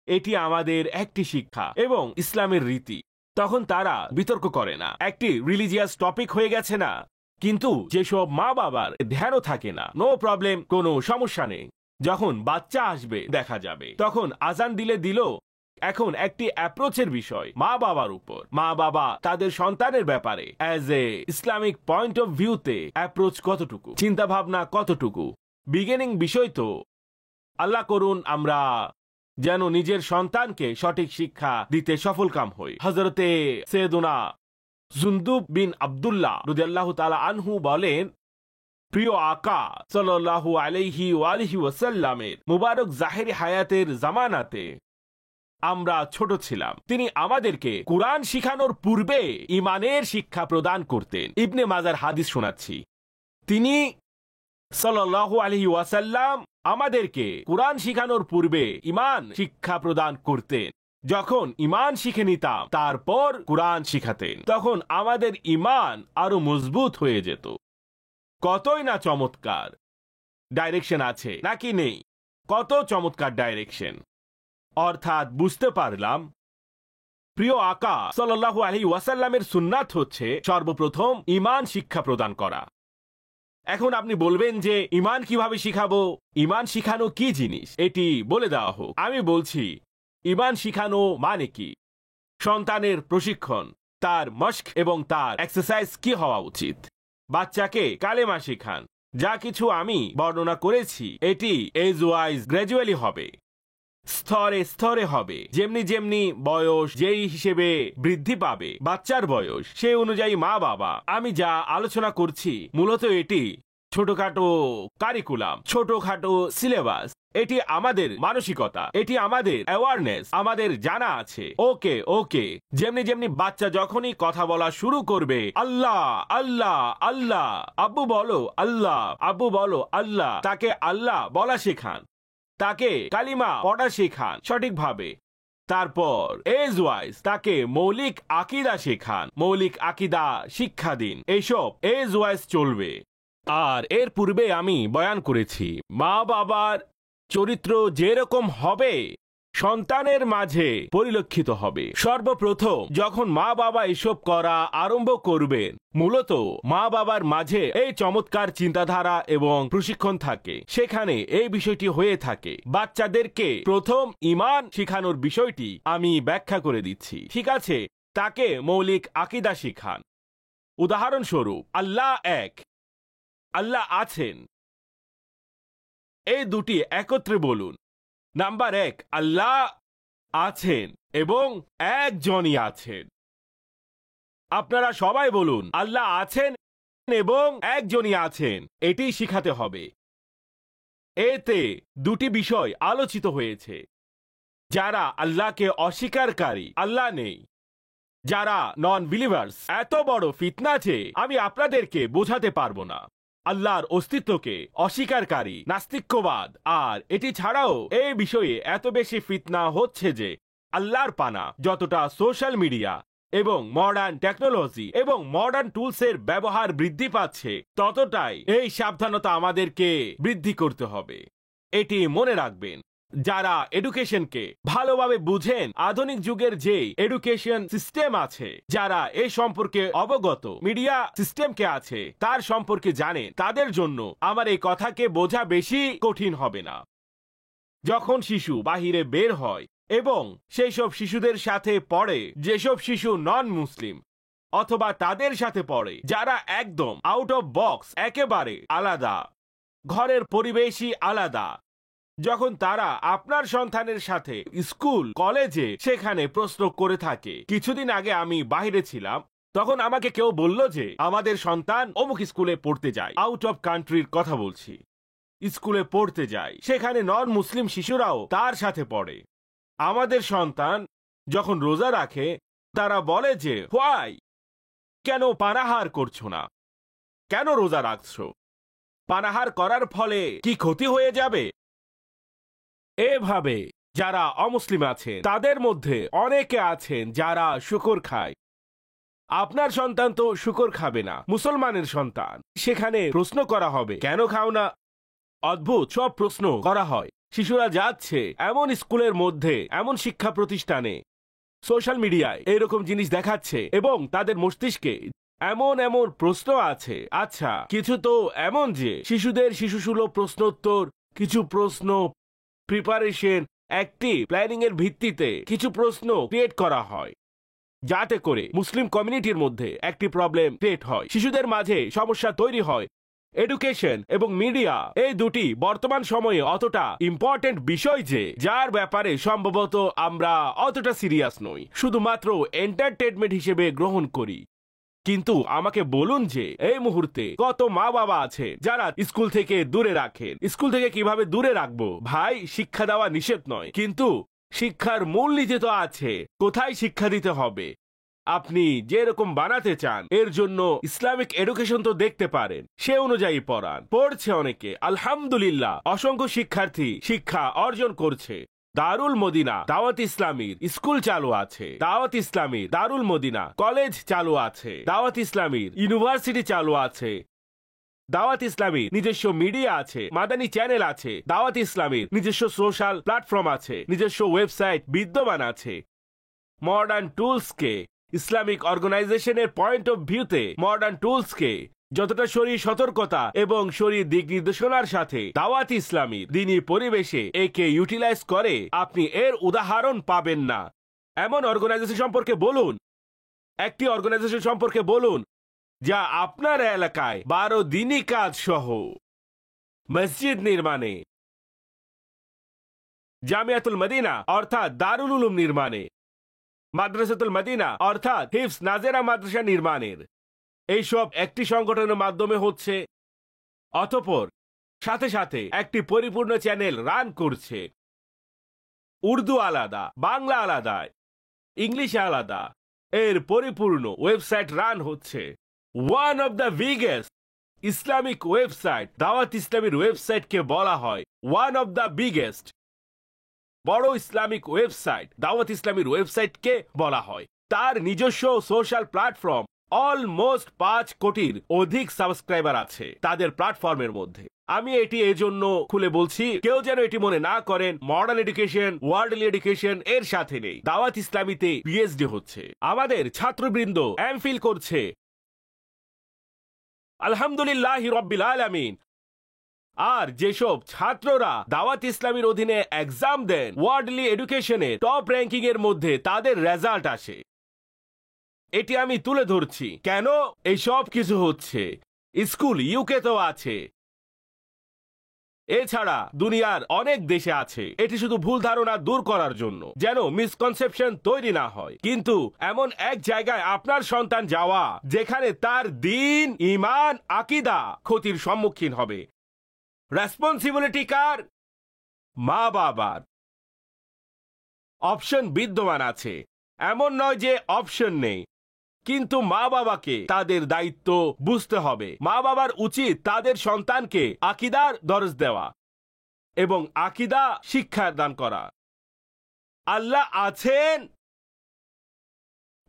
এটি আমাদের একটি শিক্ষা এবং ইসলামের রীতি। তখন তারা বিতর্ক করে না, একটি রিলিজিয়াস টপিক হয়ে গেছে না। কিন্তু যেসব মা বাবার ধ্যানও থাকে না, নো প্রবলেম, কোনো সমস্যা নেই, যখন বাচ্চা আসবে দেখা যাবে, তখন আজান দিলে দিল। এখন একটি অ্যাপ্রোচের বিষয় মা বাবার উপর, মা বাবা তাদের সন্তানের ব্যাপারে as a Islamic point of ভিউতে অ্যাপ্রোচ কতটুকু, চিন্তা ভাবনা কতটুকু, বিগিনিং বিষয় তো আল্লাহ করুন আমরা যেন নিজের সন্তানকে সঠিক শিক্ষা দিতে সফলকাম হই। হযরতে সৈয়দুনা জুনদুব বিন আব্দুল্লাহ রাদিয়াল্লাহু তাআলা আনহু বলেন, প্রিয় আকা সাল্লাল্লাহু আলাইহি ওয়াসাল্লামের মুবারক জাহেরি হায়াতের জামানাতে আমরা ছোট ছিলাম। তিনি আমাদেরকে কুরআন শিখানোর পূর্বে ঈমানের শিক্ষা প্রদান করতেন। ইবনে মাজার হাদিস শোনাচ্ছি, তিনি সাল্লাল্লাহু আলাইহি ওয়াসাল্লাম আমাদেরকে কুরআন শিখানোর পূর্বে ঈমান শিক্ষা প্রদান করতেন। যখন ঈমান শিখে নিতাম তারপর কুরআন শিখাতেন, তখন আমাদের ঈমান আরো মজবুত হয়ে যেত। কতই না চমৎকার ডাইরেকশন আছে নাকি নেই, কত চমৎকার ডাইরেকশন। অর্থাৎ বুঝতে পারলাম প্রিয় আকা সাল্লাল্লাহু আলাইহি ওয়াসাল্লামের সুন্নাত হচ্ছে সর্বপ্রথম ঈমান শিক্ষা প্রদান করা। এখন আপনি বলবেন যে ঈমান কিভাবে শিখাবো, ঈমান শিখানো কি জিনিস এটি বলে দেওয়া হোক। আমি বলছি ঈমান শিখানো মানে কি, সন্তানের প্রশিক্ষণ, তার মশক এবং তার এক্সারসাইজ কি হওয়া উচিত। বাচ্চাকে কালেমা শেখান, যা কিছু আমি বর্ণনা করেছি এটি এজ ওয়াইজ গ্র্যাজুয়ালি হবে, স্তরে স্তরে হবে। যেমনি যেমনি বয়স যেই হিসেবে বৃদ্ধি পাবে বাচ্চার বয়স, সেই অনুযায়ী মা বাবা, আমি যা আলোচনা করছি মূলত এটি ছোটখাটো কারিকুলাম, ছোটখাটো সিলেবাস, এটি আমাদের মানসিকতা, এটি আমাদের অ্যাওয়ারনেস, আমাদের জানা আছে। ওকে ওকে, যেমনি যেমনি বাচ্চা যখনই কথা বলা শুরু করবে, আল্লাহ আল্লাহ আল্লাহ, আব্বু বলো আল্লাহ, আব্বু বলো আল্লাহ, তাকে আল্লাহ বলা শেখান, তাকে কালিমা পড়া শেখান সঠিকভাবে। তারপর এজ ওয়াইজ তাকে মৌলিক আকীদা শেখান, মৌলিক আকীদা শিক্ষা দিন। এইসব এজ ওয়াইজ চলবে। আর এর পূর্বে আমি বয়ান করেছি মা বাবার চরিত্র যেরকম হবে সন্তানের মাঝে পরিলক্ষিত হবে। সর্বপ্রথম যখন মা বাবা এসব করা আরম্ভ করবেন, মূলত মা বাবার মাঝে এই চমৎকার চিন্তাধারা এবং প্রশিক্ষণ থাকে, সেখানে এই বিষয়টি হয়ে থাকে। বাচ্চাদেরকে প্রথম ঈমান শিখানোর বিষয়টি আমি ব্যাখ্যা করে দিচ্ছি, ঠিক আছে? তাকে মৌলিক আকীদা শিখান। উদাহরণস্বরূপ, আল্লাহ এক, আল্লাহ আছেন, এই দুটি একত্রে বলুন। নাম্বার এক, আল্লাহ আছেন এবং একজনই আছেন। আপনারা সবাই বলুন, আল্লাহ আছেন এবং একজনই আছেন। এটি শিখাতে হবে। এতে দুটি বিষয় আলোচিত হয়েছে। যারা আল্লাহকে অস্বীকারী, আল্লাহ নেই, যারা নন বিলিভার্স, এত বড় ফিতনা যে আমি আপনাদেরকে বোঝাতে পারবো না। আল্লাহর অস্তিত্বকে অস্বীকারী, নাস্তিক্যবাদ, আর এটি ছাড়াও এই বিষয়ে এত বেশি ফিতনা হচ্ছে যে আল্লাহর পানা যতটা সোশ্যাল মিডিয়া এবং মডার্ন টেকনোলজি এবং মডার্ন টুলসের ব্যবহার বৃদ্ধি পাচ্ছে, ততটাই এই সাবধানতা আমাদেরকে বৃদ্ধি করতে হবে। এটি মনে রাখবেন, যারা এডুকেশনকে ভালোভাবে বুঝেন, আধুনিক যুগের যে এডুকেশন সিস্টেম আছে, যারা এই সম্পর্কে অবগত, মিডিয়া সিস্টেমকে আছে তার সম্পর্কে জানেন, তাদের জন্য আমার এই কথাকে বোঝা বেশি কঠিন হবে না। যখন শিশু বাহিরে বের হয় এবং সেই সব শিশুদের সাথে পড়ে যেসব শিশু নন মুসলিম, অথবা তাদের সাথে পড়ে যারা একদম আউট অফ বক্স, একেবারে আলাদা, ঘরের পরিবেশই আলাদা, যখন তারা আপনার সন্তানের সাথে স্কুল কলেজে সেখানে প্রশ্ন করে থাকে। কিছুদিন আগে আমি বাইরে ছিলাম, তখন আমাকে কেউ বলল যে আমাদের সন্তান অমুক স্কুলে পড়তে যায়, আউট অফ কান্ট্রির কথা বলছি, স্কুলে পড়তে যায়, সেখানে নন মুসলিম শিশুরাও তার সাথে পড়ে। আমাদের সন্তান যখন রোজা রাখে, তারা বলে যে হোয়াই, কেন পানাহার করছো না, কেন রোজা রাখছো, পানাহার করার ফলে কি ক্ষতি হয়ে যাবে? এভাবে যারা অমুসলিম আছেন তাদের মধ্যে অনেকে আছেন যারা শুকর খায়। আপনার সন্তান তো শুকর খাবে না, মুসলমানের সন্তান। সেখানে প্রশ্ন করা হবে, কেন খাও না? অদ্ভুত সব প্রশ্ন করা হয়। শিশুরা যাচ্ছে এমন স্কুলের মধ্যে, এমন শিক্ষা প্রতিষ্ঠানে, সোশ্যাল মিডিয়ায় এরকম জিনিস দেখাচ্ছে এবং তাদের মস্তিষ্কে এমন এমন প্রশ্ন আছে। আচ্ছা, কিছু তো এমন যে শিশুদের শিশুসুলভ প্রশ্নোত্তর, কিছু প্রশ্ন প্রিপারেশন, একটি প্ল্যানিং এর ভিত্তিতে কিছু প্রশ্ন ক্রিয়েট করা হয়, যাতে করে মুসলিম কমিউনিটির মধ্যে একটি প্রবলেম ক্রিয়েট হয়, শিশুদের মাঝে সমস্যা তৈরি হয়। এডুকেশন এবং মিডিয়া এই দুটি বর্তমান সময়ে অতটা ইম্পর্টেন্ট বিষয় যে যার ব্যাপারে সম্ভবত আমরা অতটা সিরিয়াস নই, শুধুমাত্র এন্টারটেনমেন্ট হিসেবে গ্রহণ করি। কিন্তু আমাকে বলুন যে এই মুহূর্তে কত মা বাবা আছে যারা স্কুল থেকে দূরে রাখেন। স্কুল থেকে কিভাবে দূরে রাখবো ভাই? শিক্ষা দেওয়া নিষেধ নয়, কিন্তু শিক্ষার মূলনীতি তো আছে, কোথায় শিক্ষা দিতে হবে। আপনি যেরকম বানাতে চান এর জন্য ইসলামিক এডুকেশন তো দেখতে পারেন, সে অনুযায়ী পড়ান। পড়ছে অনেকে, আলহামদুলিল্লাহ, অসংখ্য শিক্ষার্থী শিক্ষা অর্জন করছে। দারুল মদিনা দাওয়াত ইসলামীর স্কুল চালু আছে, দাওয়াত ইসলামীর দারুল মদিনা কলেজ চালু আছে, দাওয়াত ইসলামীর ইউনিভার্সিটি চালু আছে, দাওয়াত ইসলামীর নিজস্ব মিডিয়া আছে, মাদানী চ্যানেল আছে, দাওয়াত ইসলামীর নিজস্ব সোশ্যাল প্ল্যাটফর্ম আছে, নিজস্ব ওয়েবসাইট বিদ্যমান আছে। মডার্ন টুলসকে ইসলামিক অর্গানাইজেশনের পয়েন্ট অফ ভিউতে মডার্ন টুলসকে যতটা শরীর সতর্কতা এবং শরীর দিক নির্দেশনার সাথে দাওয়াত ইসলামীর দ্বীনি পরিবেশে একে ইউটিলাইজ করে, আপনি এর উদাহরণ পাবেন না। এমন অর্গানাইজেশন সম্পর্কে বলুন, একটি অর্গানাইজেশন সম্পর্কে বলুন যা আপনার এলাকায় 12 দিনই কাজ সহ মসজিদ নির্মাণে, জামিয়াতুল মদিনা অর্থাৎ দারুল উলুম নির্মাণে, মাদ্রাসাতুল মদিনা অর্থাৎ হিফজ নাজেরা মাদ্রাসা নির্মাণের, এইসব একটি সংগঠনের মাধ্যমে হচ্ছে। অতঃপর সাথে সাথে একটি পরিপূর্ণ চ্যানেল রান করছে, উর্দু আলাদা, বাংলা আলাদা, ইংলিশ আলাদা, এর পরিপূর্ণ ওয়েবসাইট রান হচ্ছে। One of the biggest Islamic website, দাওয়াত ইসলামীর ওয়েবসাইটকে বলা হয় ওয়ান অফ দ্য বিগেস্ট। বড় ইসলামিক ওয়েবসাইট দাওয়াত ইসলামীর ওয়েবসাইটকে বলা হয়। তার নিজস্ব সোশ্যাল প্ল্যাটফর্ম, অলমোস্ট 5 কোটির অধিক সাবস্ক্রাইবার আছে তাদের প্ল্যাটফর্মের মধ্যে। আমি এটি এজন্য খুলে বলছি, কেউ যেন এটি মনে না করেন মডার্ন এডুকেশন, ওয়ার্ল্ডলি এডুকেশন এর সাথে নেই। দাওয়াত ইসলামীতে পিএইচডি হচ্ছে, আমাদের ছাত্রবৃন্দ এমফিল করছে, আলহামদুলিল্লাহ রাব্বিল আলামিন। আর যেসব ছাত্ররা দাওয়াত ইসলামীর অধীনে এক্সাম দেন, ওয়ার্ল্ডলি এডুকেশনে টপ র্যাঙ্কিং এর মধ্যে তাদের রেজাল্ট আসে। এটি আমি তুলে ধরছি কেন এই সব কিছু হচ্ছে। স্কুল ইউকে তো আছে, এছাড়া দুনিয়ার অনেক দেশে আছে। এটি শুধু ভুল ধারণা দূর করার জন্য, যেন মিসকনসেপশন তৈরি না হয়। কিন্তু এমন এক জায়গায় আপনার সন্তান যাওয়া যেখানে তার দ্বীন, ঈমান, আকীদা ক্ষতির সম্মুখীন হবে, রেসপন্সিবিলিটি কার? মা বাবার। অপশন বিদ্যমান আছে, এমন নয় যে অপশন নেই, কিন্তু মা বাবাকে তাদের দায়িত্ব বুঝতে হবে। মা বাবার উচিত তাদের সন্তানকে আকীদার দরস দেওয়া এবং আকীদা শিক্ষা দান করা। আল্লাহ আছেন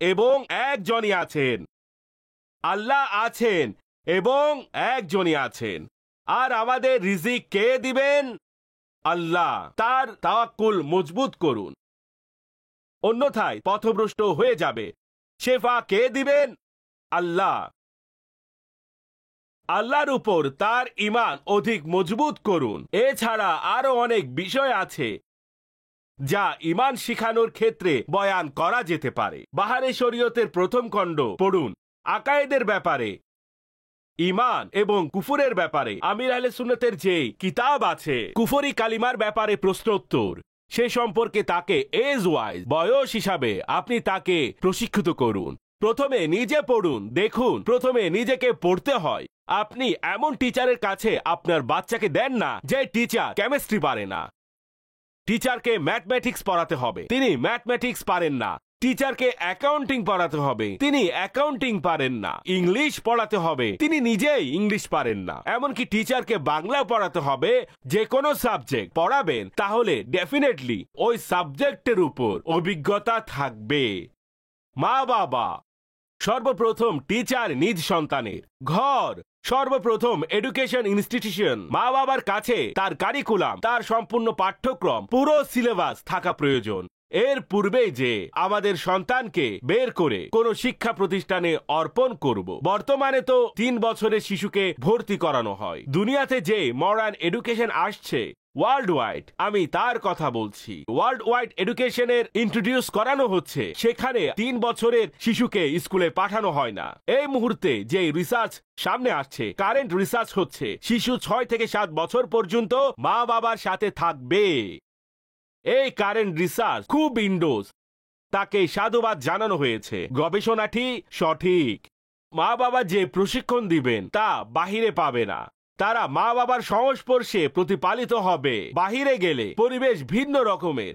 এবং একজনই আছেন। আল্লাহ আছেন এবং একজনই আছেন। আর আমাদের রিজিক কে দিবেন? আল্লাহ। তার তাওয়াক্কুল মজবুত করুন, অন্যথায় পথভ্রষ্ট হয়ে যাবে। শেফা কে দিবেন? আল্লাহ। আল্লাহর উপর তার ঈমান অধিক মজবুত করুন। এছাড়া আরো অনেক বিষয় আছে যা ঈমান শিখানোর ক্ষেত্রে বয়ান করা যেতে পারে। বাহারে শরীয়তের প্রথম খণ্ড পড়ুন। আকায়েদের ব্যাপারে, ঈমান এবং কুফরের ব্যাপারে আমির আহলে সুন্নতের যে কিতাব আছে, কুফরি কালিমার ব্যাপারে প্রশ্নোত্তর, সে সম্পর্কে তাকে এজ ওয়াইজ বয়স হিসাবে আপনি তাকে প্রশিক্ষিত করুন। প্রথমে নিজে পড়ুন, দেখুন। প্রথমে নিজেকে পড়তে হয়। আপনি এমন টিচারের কাছে আপনার বাচ্চাকে দেন না যে টিচার কেমিস্ট্রি পারে না। টিচারকে ম্যাথমেটিক্স পড়াতে হবে, তিনি ম্যাথমেটিক্স পারেন না। টিচারকে অ্যাকাউন্টিং পড়াতে হবে, তিনি অ্যাকাউন্টিং পারেন না। ইংলিশ পড়াতে হবে, তিনি নিজেই ইংলিশ পারেন না। এমনকি টিচারকে বাংলা পড়াতে হবে। যে কোনো সাবজেক্ট পড়াবেন তাহলে ডেফিনেটলি ওই সাবজেক্টের উপর অভিজ্ঞতা থাকবে। মা বাবা সর্বপ্রথম টিচার নিজ সন্তানের। ঘর সর্বপ্রথম এডুকেশন ইনস্টিটিউশন। মা বাবার কাছে তার কারিকুলাম, তার সম্পূর্ণ পাঠ্যক্রম, পুরো সিলেবাস থাকা প্রয়োজন। এর পূর্বেই যে আমাদের সন্তানকে বের করে কোনো শিক্ষা প্রতিষ্ঠানে অর্পণ করব। বর্তমানে তো 3 বছরের শিশুকে ভর্তি করানো হয়। দুনিয়াতে যে মডার্ন এডুকেশন আসছে ওয়ার্ল্ড ওয়াইড, আমি তার কথা বলছি। ওয়ার্ল্ড ওয়াইড এডুকেশনের ইন্ট্রোডিউস করানো হচ্ছে, সেখানে 3 বছরের শিশুকে স্কুলে পাঠানো হয় না। এই মুহূর্তে যে রিসার্চ সামনে আসছে, কারেন্ট রিসার্চ হচ্ছে, শিশু 6 থেকে 7 বছর পর্যন্ত মা বাবার সাথে থাকবে। এই কারেন্ট রিসার্চ খুব ইন্ডোজ, তাকে সাধুবাদ জানানো হয়েছে। গবেষণাটি সঠিক। মা বাবা যে প্রশিক্ষণ দিবেন তা বাহিরে পাবে না। তারা মা বাবার সংস্পর্শে প্রতিপালিত হবে। বাহিরে গেলে পরিবেশ ভিন্ন রকমের।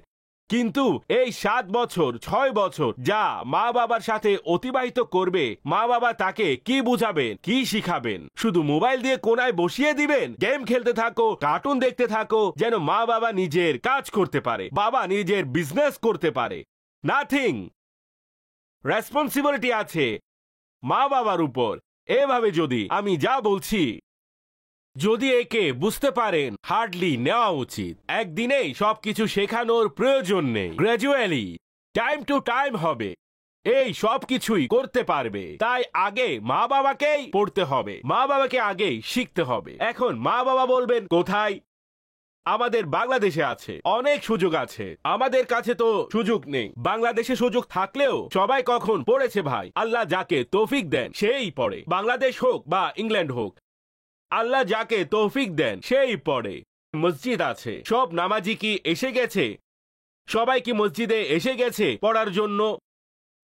কিন্তু এই 7 বছর 6 বছর যা মা বাবার সাথে অতিবাহিত করবে, মা বাবা তাকে কি বুঝাবেন, কি শিখাবেন? শুধু মোবাইল দিয়ে কোনায় বসিয়ে দিবেন, গেম খেলতে থাকো, কার্টুন দেখতে থাকো, যেন মা বাবা নিজের কাজ করতে পারে, বাবা নিজের বিজনেস করতে পারে। নাথিং। রেসপন্সিবিলিটি আছে মা বাবার উপর। এভাবে যদি আমি যা বলছি, যদি একে বুঝতে পারেন, হার্ডলি নেওয়া উচিত। একদিনেই সবকিছু শেখানোর প্রয়োজন নেই। গ্র্যাজুয়ালি, টাইম টু টাইম হবে। এই সবকিছুই করতে পারবে। তাই আগে মা বাবাকেই পড়তে হবে, মা বাবাকে আগেই শিখতে হবে। এখন মা বাবা বলবেন কোথায়? আমাদের বাংলাদেশে আছে, অনেক সুযোগ আছে। আমাদের কাছে তো সুযোগ নেই। বাংলাদেশে সুযোগ থাকলেও সবাই কখন পড়েছে ভাই? আল্লাহ যাকে তৌফিক দেন সেই পড়ে। বাংলাদেশ হোক বা ইংল্যান্ড হোক, আল্লাহ যাকে তৌফিক দেন সেই পড়ে। মসজিদ আছে, সব নামাজি কি এসে গেছে? সবাই কি মসজিদে এসে গেছে পড়ার জন্য?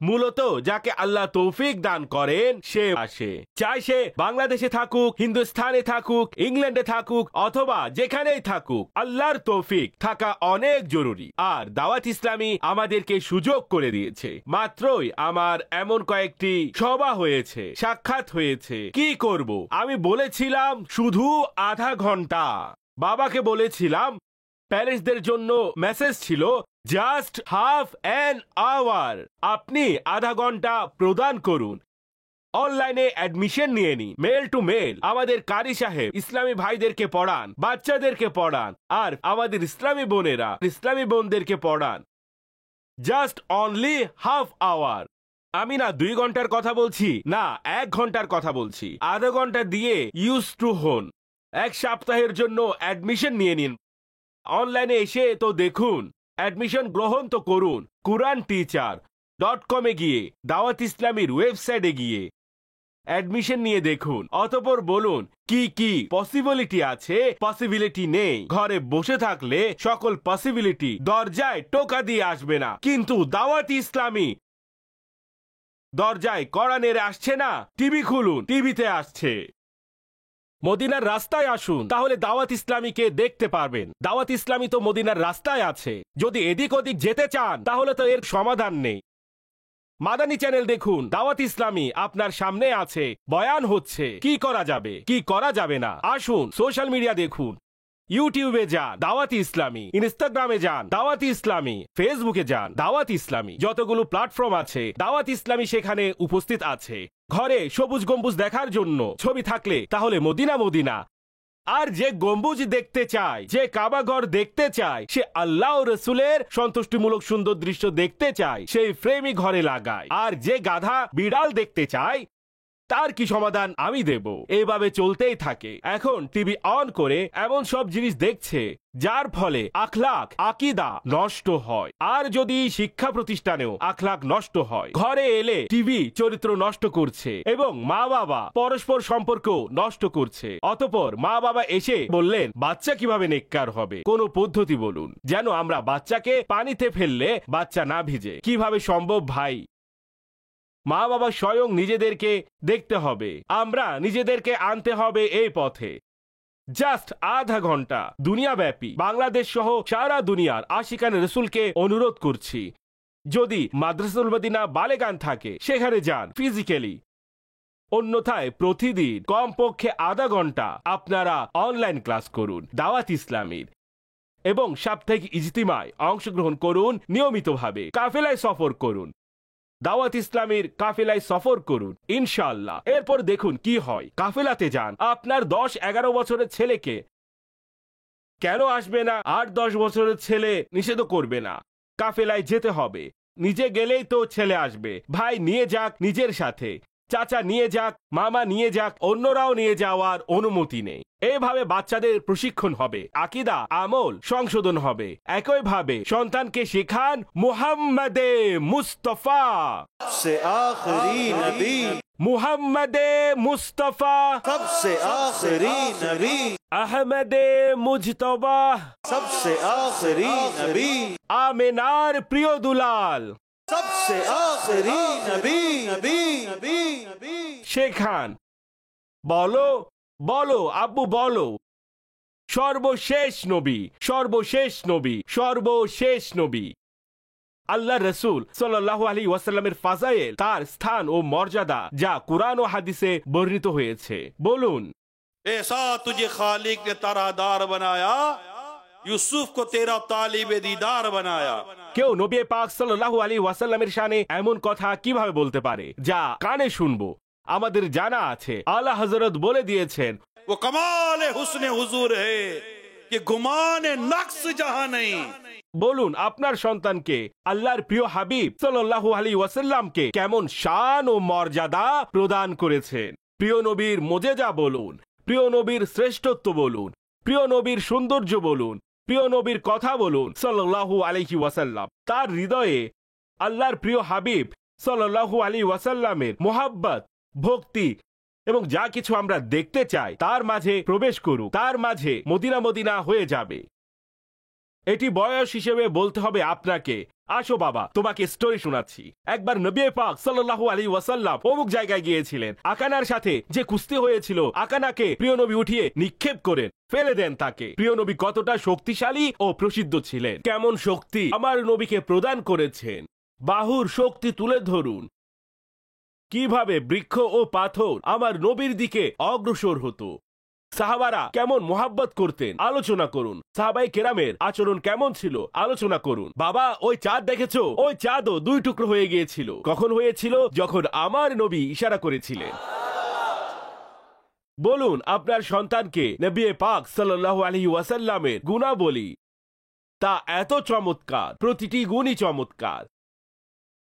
মূলত যাকে আল্লাহ তৌফিক দান করেন সে আসে। চাই সে বাংলাদেশে থাকুক, হিন্দুস্তানে থাকুক, ইংল্যান্ডে থাকুক, অথবা যেখানেই থাকুক, আল্লাহর তৌফিক থাকা অনেক জরুরি। আর দাওয়াত ইসলামী আমাদেরকে সুযোগ করে দিয়েছে। মাত্রই আমার এমন কয়েকটি সভা হয়েছে, সাক্ষাৎ হয়েছে। কি করব? আমি বলেছিলাম শুধু আধা ঘন্টা। বাবাকে বলেছিলাম, প্যারেন্টসদের জন্য মেসেজ ছিল জাস্ট হাফ অ্যান আওয়ার। আপনি আধা ঘন্টা প্রদান করুন। অনলাইনে অ্যাডমিশন নিয়ে নিন, মেল টু মেল। আমাদের কারি সাহেব ইসলামী ভাইদেরকে পড়ান, বাচ্চাদেরকে পড়ান, আর আমাদের ইসলামী বোনেরা ইসলামী বোনদেরকে পড়ান। Just only half hour. আমি না 2 ঘন্টার কথা বলছি, না 1 ঘন্টার কথা বলছি। আধা ঘন্টা দিয়ে ইউজ টু হন। 1 সপ্তাহের জন্য অ্যাডমিশন নিয়ে নিন। অনলাইনে এসে তো দেখুন, অ্যাডমিশন গ্রহণ তো করুন। quranteacher.com-এ গিয়ে, দাওয়াত ইসলামীর ওয়েবসাইটে গিয়ে অ্যাডমিশন নিয়ে দেখুন। অতঃপর বলুন কি কি পসিবিলিটি আছে, পসিবিলিটি নেই। ঘরে বসে থাকলে সকল পসিবিলিটি দরজায় টোকা দিয়ে আসবে না, কিন্তু দাওয়াত ইসলামী দরজায় কড়া নেড়ে আসছে না। টিভি খুলুন, টিভিতে আসছে। মদিনার রাস্তায় আসুন, তাহলে দাওয়াত ইসলামীকে দেখতে পারবেন। দাওয়াত ইসলামী তো মদিনার রাস্তায় আছে। যদি এদিক ওদিক যেতে চান তাহলে তো এর সমাধান নেই। মাদানী চ্যানেল দেখুন, দাওয়াত ইসলামী আপনার সামনে আছে, বয়ান হচ্ছে। কি করা যাবে, কি করা যাবে না। আসুন সোশ্যাল মিডিয়া দেখুন, ইউটিউবে যান দাওয়াত ইসলামী, ইনস্টাগ্রামে যান দাওয়াত ইসলামী, ফেসবুকে যান দাওয়াত ইসলামী। যতগুলো প্ল্যাটফর্ম আছে দাওয়াত ইসলামী সেখানে উপস্থিত আছে। ঘরে সবুজ গম্বুজ দেখার জন্য ছবি থাকলে তাহলে মদিনা মদিনা। আর যে গম্বুজ দেখতে চায়, যে কাবাঘর দেখতে চায়, সে আল্লাহ ও রসুলের সন্তুষ্টিমূলক সুন্দর দৃশ্য দেখতে চায়, সেই ফ্রেমই ঘরে লাগায়। আর যে গাধা বিড়াল দেখতে চায়, তার কি সমাধান আমি দেব। এইভাবে চলতেই থাকে। এখন টিভি অন করে এমন সব জিনিস দেখছে যার ফলে আখলাক আকীদা নষ্ট হয়। আর যদি শিক্ষা প্রতিষ্ঠানেও আখলাক নষ্ট হয়, ঘরে এলে টিভি চরিত্র নষ্ট করছে এবং মা বাবা পরস্পর সম্পর্ক নষ্ট করছে। অতঃপর মা বাবা এসে বললেন বাচ্চা কিভাবে নেককার হবে, কোন পদ্ধতি বলুন যেন আমরা বাচ্চাকে পানিতে ফেললে বাচ্চা না ভিজে। কিভাবে সম্ভব ভাই? মা বাবা স্বয়ং নিজেদেরকে দেখতে হবে, আমরা নিজেদেরকে আনতে হবে এই পথে। জাস্ট আধা ঘন্টা দুনিয়াব্যাপী বাংলাদেশ সহ সারা দুনিয়ার আশিকান রসুলকে অনুরোধ করছি, যদি মাদ্রাসাতুল মদিনা বালেগান থাকে সেখানে যান ফিজিক্যালি। অন্যথায় প্রতিদিন কমপক্ষে আধা ঘন্টা আপনারা অনলাইন ক্লাস করুন দাওয়াত ইসলামীর, এবং সাপ্তাহিক ইজতিমায় অংশগ্রহণ করুন নিয়মিতভাবে। কাফেলায় সফর করুন, দাওয়াত ইসলামীর কাফেলায় সফর করুন ইনশাআল্লাহ। এরপর দেখুন কি হয়। কাফেলাতে যান, আপনার 10-11 বছরের ছেলেকে কেন আসবে না? 8-10 বছরের ছেলে নিষেধ করবে না, কাফেলায় যেতে হবে। নিজে গেলেই তো ছেলে আসবে। ভাই নিয়ে যাক নিজের সাথে, চাচা নিয়ে যাক, মামা নিয়ে যাক, অন্যরাও নিয়ে যাওয়ার অনুমতি নেই। এভাবে বাচ্চাদের প্রশিক্ষণ হবে, আকীদা আমল সংশোধন হবে। একইভাবে সন্তানকে শেখান মুহাম্মাদে মুস্তাফা, सबसे आखिरी नबी, মুহাম্মাদে মুস্তাফা, सबसे आखिरी नबी, আহমদে মুজতবা, सबसे आखिरी नबी, আমেনার প্রিয় দুলাল। सबसे आखिरी नबी, नबी, नबी, नबी। শেখান। বলো বলো আব্বু বলো, সর্বশেষ নবী, সর্বশেষ নবী, সর্বশেষ নবী আল্লাহ রসুল সাল্লাল্লাহু আলাইহি ওয়াসাল্লামের ফাজাইল, তার স্থান ও মর্যাদা যা কুরআন ও হাদিসে বর্ণিত হয়েছে। বলুন, ऐसा तुझे खालिक ने तारादार बनाया, यूसुफ को तेरा तालिब दीदार बनाया। কেউ নবী পাক সাল্লাল্লাহু আলাইহি ওয়াসাল্লামের শানে এমন কথা কিভাবে বলতে পারে যা কানে শুনবো? আমাদের জানা আছে আলা হযরত বলে দিয়েছেন, वो कमाल हुस्न हुजूर है कि गुमान नक्स जहां नहीं। বলুন আপনার সন্তানকে আল্লাহর প্রিয় হাবিব সাল্লাল্লাহু আলাইহি ওয়াসাল্লামকে কেমন শান ও মর্যাদা প্রদান করেছেন। প্রিয় নবীর মোজেজা বলুন, প্রিয় নবীর শ্রেষ্ঠত্ব বলুন, প্রিয় নবীর সৌন্দর্য বলুন, প্রিয় নবীর কথা বলুন সাল্লাল্লাহু আলাইহি ওয়াসাল্লাম। তার হৃদয়ে আল্লাহর প্রিয় হাবিব সাল্লাল্লাহু আলাইহি ওয়াসাল্লামের মোহাব্বত, ভক্তি এবং যা কিছু আমরা দেখতে চাই তার মাঝে প্রবেশ করুক, তার মাঝে মদিনা মদিনা হয়ে যাবে। এটি বয়স হিসেবে বলতে হবে আপনাকে। আসো বাবা, তোমাকে স্টোরি শোনাচ্ছি। একবার নবী পাক সাল্লাল্লাহু আলাইহি ওয়াসাল্লাম অমুক জায়গায় গিয়েছিলেন। আকানার সাথে যে কুস্তি হয়েছিল, আকানাকে প্রিয় নবী উঠিয়ে নিক্ষেপ করেন, ফেলে দেন তাকে। প্রিয় নবী কতটা শক্তিশালী ও প্রসিদ্ধ ছিলেন, কেমন শক্তি আমার নবীকে প্রদান করেছেন। বাহুর শক্তি তুলে ধরুন, কিভাবে বৃক্ষ ও পাথর আমার নবীর দিকে অগ্রসর হতো। সাহাবারা কেমন মোহাব্বত করতেন আলোচনা করুন। সাহাবাই কেরামের আচরণ কেমন ছিল আলোচনা করুন। বাবা ওই চাঁদ দেখেছো? ওই চাঁদও 2 টুকরো হয়ে গিয়েছিল। কখন হয়েছিল? যখন আমার নবী ইশারা করেছিলেন। বলুন আপনার সন্তানকে নবী পাক সাল্লাল্লাহু আলাইহি ওয়াসাল্লামের গুণাবলী, তা এত চমৎকার, প্রতিটি গুণই চমৎকার।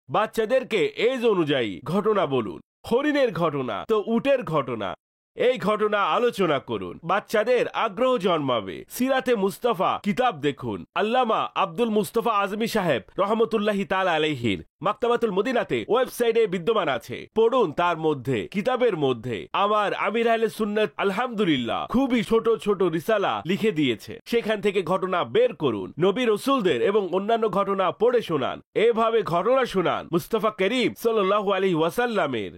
বাচ্চাদেরকে এজ অনুযায়ী ঘটনা বলুন। হরিণের ঘটনা তো উটের ঘটনা, এই ঘটনা আলোচনা করুন। বাচ্চাদের আগ্রহ জন্মাবে। সিরাতে মুস্তাফা কিতাব দেখুন। আল্লামা আব্দুল মুস্তফা আজমি সাহেব রহমতুল্লাহি তাআলা আলাইহির মাকতাবাতুল মদিনাতে ওয়েবসাইটে বিদ্যমান আছে, পড়ুন। তার মধ্যে কিতাবের মধ্যে আমার আমির আহলে সুন্নাত আলহামদুলিল্লাহ খুবই ছোট ছোট রিসালা লিখে দিয়েছে। সেখান থেকে ঘটনা বের করুন, নবী রাসূলদের এবং অন্যান্য ঘটনা পড়ে শোনান। এভাবে ঘটনা শোনান মুস্তাফা করিম সাল্লাল্লাহু আলাইহি ওয়াসাল্লামের।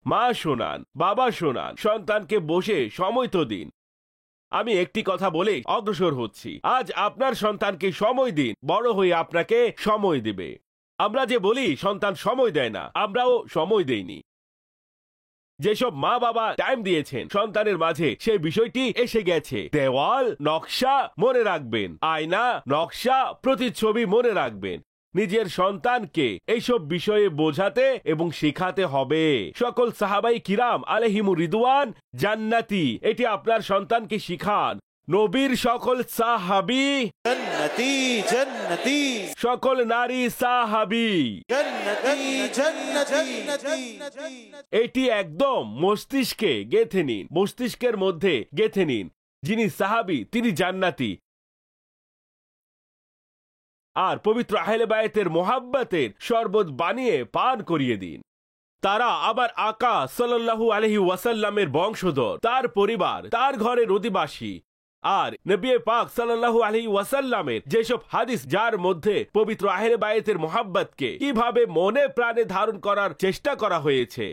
মা শোনান, বাবা শোনান, সন্তানকে বসে সময় তো দিন। আমি একটি কথা বলে অগ্রসর হচ্ছি। আজ আপনার সন্তানকে সময় দিন, বড় হয়ে আপনাকে সময় দিবে। আমরা যে বলি সন্তান সময় দেয় না, আমরাও সময় দেইনি। যেসব মা বাবা টাইম দিয়েছেন সন্তানের মাঝে, সেই বিষয়টি এসে গেছে। দেওয়াল নকশা মনে রাখবেন, আয়না নকশা প্রতিচ্ছবি মনে রাখবেন। নিজের সন্তানকে এইসব বিষয়ে বোঝাতে এবং শেখাতে হবে। সকল সাহাবাই কিরাম আলাইহিমুর রিদওয়ান জান্নাতি, এটি আপনার সন্তানকে শিখান। নবীর সকল সাহাবী जन्नती जन्नती সকল নারী সাহাবী। जन्नती जन्नती এটি একদম মস্তিষ্কে গেঁথে নিন, মস্তিষ্কের মধ্যে গেঁথে নিন। যিনি সাহাবী তিনি জান্নাতি। আর পবিত্র আহলে বায়তের মোহাব্বতের শরবত বানিয়ে পান করিয়ে দিন। তারা আবার আকা সাল্লাল্লাহু আলাইহি ওয়াসাল্লামের বংশধর, তার পরিবার, তার ঘরের অধিবাসী। আর নবী পাক সাল্লাল্লাহু আলাইহি ওয়াসাল্লামের যেসব হাদিস, যার মধ্যে পবিত্র আহলে বায়তের মোহাব্বতকে কিভাবে মনে প্রাণে ধারণ করার চেষ্টা করা হয়েছে।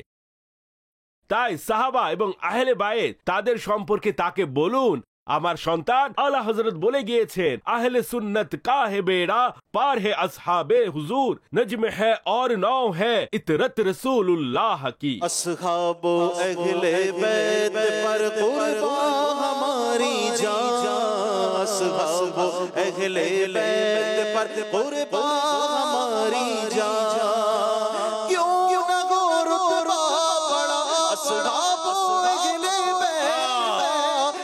তাই সাহাবা এবং আহলে বায়েত তাদের সম্পর্কে তাকে বলুন, আমার সন্তান, আলা হযরত বলে গিয়েছেন, আহলে সুন্নত কা হে বেড়া, পার হে আসহাবে হুজুর, নজম হে और नौ है इतरत रसूलुल्लाह की। असहाबो अहले बैत पर कुर्बान हमारी जान, असहाबो अहले बैत पर कुर्बान हमारी जान। क्यों न हो रुतबा बड़ा असहाबो अहले बैत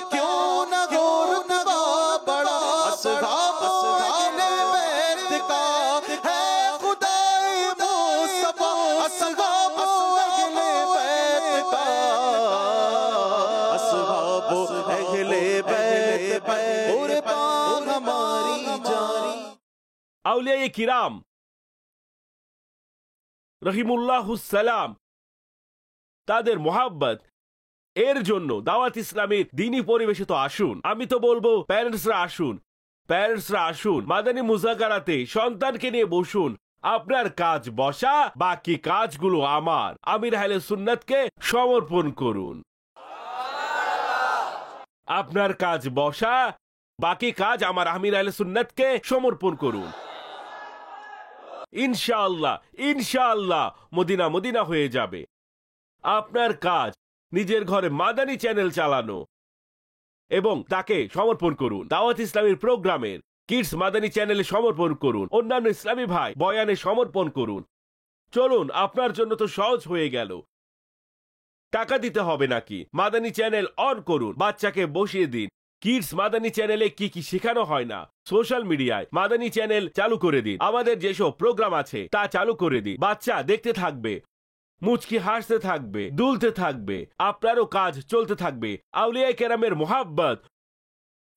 का, क्यों न हो रुतबा बड़ा असहाबो अहले बैत का। है खुदाए मुस्तफा असहाबो अहले बैत का, असहाबो अहले बैत पर कुर्बान हमारी जान। আউলিয়া কিরাম রহিমুল্লাহুস সালাম, তাদের মোহাব্বত, এর জন্য দাওয়াত ইসলামের দ্বীনি পরিবেশে তো আসুন। আমি তো বলবো প্যারেন্টসরা আসুন, প্যারেন্টসরা আসুন, মাদানী মুজাকারাতে সন্তানকে নিয়ে বসুন। আপনার কাজ বসা, বাকি কাজগুলো আমার। আমির আহলে সুন্নাতকে সমর্পণ করুন। আপনার কাজ বসা, বাকি কাজ আমার আমির আহলে সুন্নাতকে সমর্পণ করুন। ইনশাআল্লাহ ইনশাআল্লাহ মদিনা মদিনা হয়ে যাবে। আপনার কাজ নিজের ঘরে মাদানী চ্যানেল চালানো এবং তাকে সমর্পণ করুন। দাওয়াত ইসলামের প্রোগ্রামের কিডস মাদানী চ্যানেলে সমর্পণ করুন। অন্যান্য ইসলামী ভাই বয়ানে সমর্পণ করুন। চলুন, আপনার জন্য তো সহজ হয়ে গেল। টাকা দিতে হবে নাকি? মাদানী চ্যানেল অন করুন, বাচ্চাকে বসিয়ে দিন। কিডস মাদানী চ্যানেলে কি কি শেখানো হয় না, সোশ্যাল মিডিয়ায় মাদানী চ্যানেল চালু করে দিন। আমাদের যেসব প্রোগ্রাম আছে তা চালু করে দিন। বাচ্চা দেখতে থাকবে, মুচকি হাসতে থাকবে, দুলতে থাকবে, আপনারও কাজ চলতে থাকবে। আউলিয়া কেরামের মোহাব্বত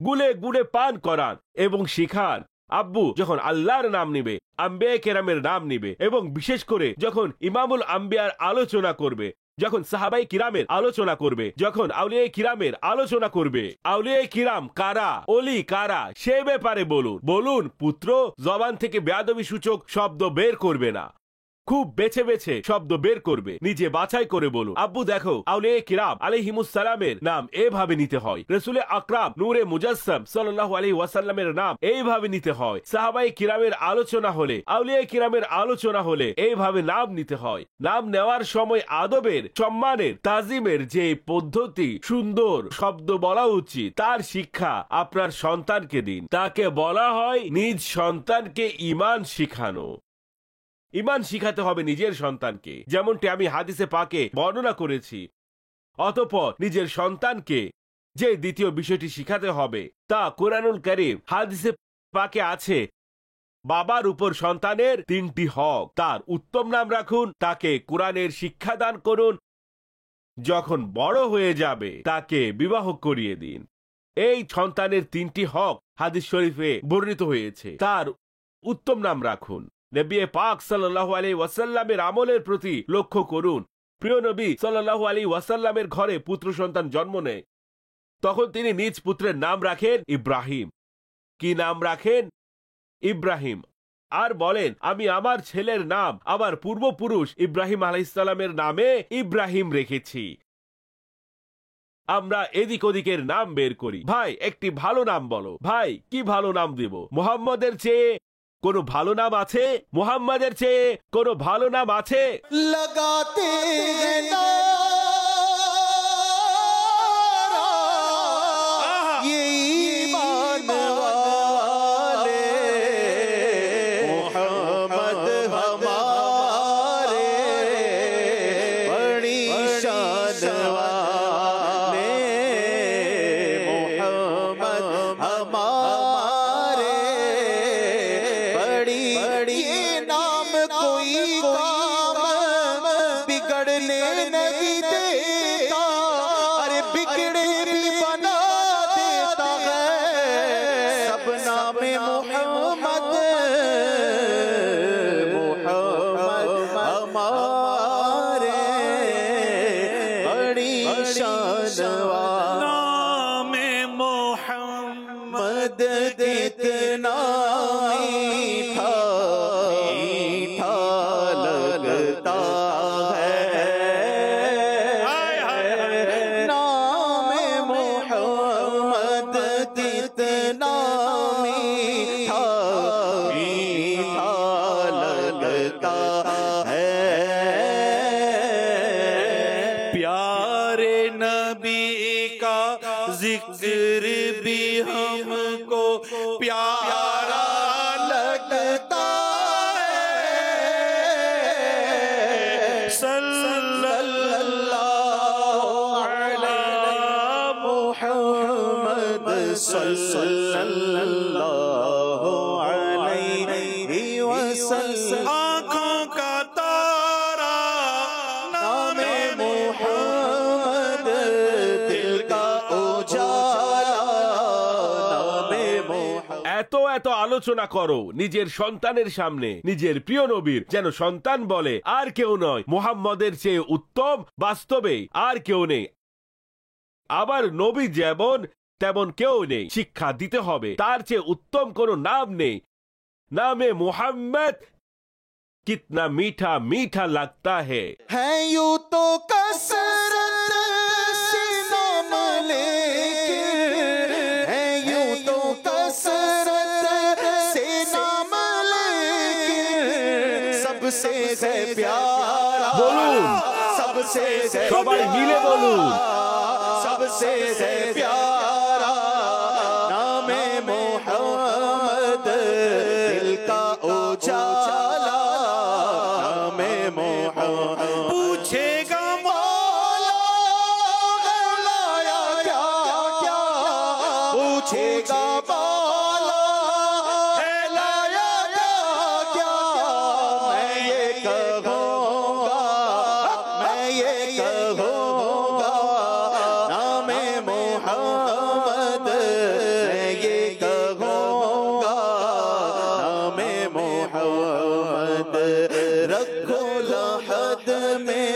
গুলে গুলে পান করান এবং শিখান। আব্বু যখন আল্লাহর নাম নিবে, আম্বিয়া কেরামের নাম নিবে, এবং বিশেষ করে যখন ইমামুল আম্বিয়ার আলোচনা করবে, যখন সাহাবাই কিরামের আলোচনা করবে, যখন আউলিয়া কিরামের আলোচনা করবে, আউলিয়া কিরাম কারা, ওলি কারা, সে ব্যাপারে বলুন। বলুন, পুত্র জবান থেকে বেয়াদবি সূচক শব্দ বের করবে না, খুব বেছে বেছে শব্দ বের করবে। নিজে বাছাই করে বলুন, আব্বু দেখো, আউলিয়া কিরাম আলাইহিমুস সালামের নাম এভাবে নিতে হয়, রাসূলে আকরাম নূরে মুজাসসাম সাল্লাল্লাহু আলাইহি ওয়াসাল্লামের নাম এইভাবে নিতে হয়। সাহাবায়ে কিরামের আলোচনা হলে, আউলিয়া কিরামের আলোচনা হলে এইভাবে নাম নিতে হয়। নাম নেওয়ার সময় আদবের, সম্মানের, তাজিমের যে পদ্ধতি, সুন্দর শব্দ বলা উচিত, তার শিক্ষা আপনার সন্তানকে দিন। তাকে বলা হয় নিজ সন্তানকে ঈমান শিখানো। ঈমান শিখাতে হবে নিজের সন্তানকে, যেমনটি আমি হাদিসে পাকে বর্ণনা করেছি। অতঃপর নিজের সন্তানকে যে দ্বিতীয় বিষয়টি শিখাতে হবে তা কুরআনুল কারীম হাদিসে পাকে আছে। বাবার উপর সন্তানের 3টি হক। তার উত্তম নাম রাখুন, তাকে কুরআনের শিক্ষা দান করুন, যখন বড় হয়ে যাবে তাকে বিবাহ করিয়ে দিন। এই সন্তানের 3টি হক হাদিস শরীফে বর্ণিত হয়েছে। তার উত্তম নাম রাখুন। নবী পাক সাল্লাল্লাহু আলাইহি ওয়াসাল্লামের আমলের প্রতি লক্ষ্য করুন। প্রিয় নবী সাল্লাল্লাহু আলাইহি ওয়াসাল্লামের ঘরে পুত্র সন্তান জন্ম নেয়, তখন তিনি নিজ পুত্রের নাম রাখেন ইব্রাহিম। কি নাম রাখেন? ইব্রাহিম। আর বলেন, আমি আমার ছেলের নাম আমার পূর্বপুরুষ ইব্রাহিম আলাইহিস সালামের নামে ইব্রাহিম রেখেছি। আমরা এদিক ওদিকের নাম বের করি। ভাই একটি ভালো নাম বলো। ভাই কি ভালো নাম দেব? মুহাম্মদের চেয়ে কোনো ভালো নাম আছে? মুহাম্মাদের চেয়ে কোনো ভালো নাম আছে? लगाते हैं नारा ये ईमान वाले मोहम्मद हमारे बड़ी शान वाले मोहम्मद हमारे बड़ी ये नाम कोई काम बिगड़ने नहीं देता, अरे बिगड़े भी बना देता है सब नाम मोहम्मद मोहम्मद हमारे बड़ी शान वाला नाम मोहम्मद मद कितना मीठा मीठा लगता है नाम मोहम्मद कितना मीठा मीठा लगता है प्यारे नबी का जिक्र भी हमको प्यारा लगता है सल्लल्लाहु अलैहि मोहम्मद सल्लल्लाहु अलैहि वसल्लम आँखों का तारा नाम मोहम्मद दिल का उजाला नाम मोहम्मद এত এত আলোচনা করো নিজের সন্তানের সামনে, নিজের প্রিয় নবীর, যেন সন্তান বলে আর কেউ নয় মুহাম্মদের চেয়ে উত্তম, বাস্তবে আর কেউ নেই। আবার নবী যেমন তেমন কেউ নেই, শিক্ষা দিতে হবে তার চেয়ে উত্তম কোনো নাম নেই। নামে মুহাম্মদ কিতনা मीठा मीठा लगता है। है यूं तो कसरत से नाम लेके है यूं तो कसरत से नाम लेके सबसे है प्यारा बोलूं। सबसे है সবাই মিলে বলুন। सबसे है प्यारा नाम मोहम्मद दिल का उजाला नाम मोहम्मद पूछेगा मौला गलाया क्या क्या पूछेगा मौला लाया क्या क्या मैं ये कहूँगा नाम मोहम्मद मैं ये कहूँगा नाम मोहम्मद रखो लहद में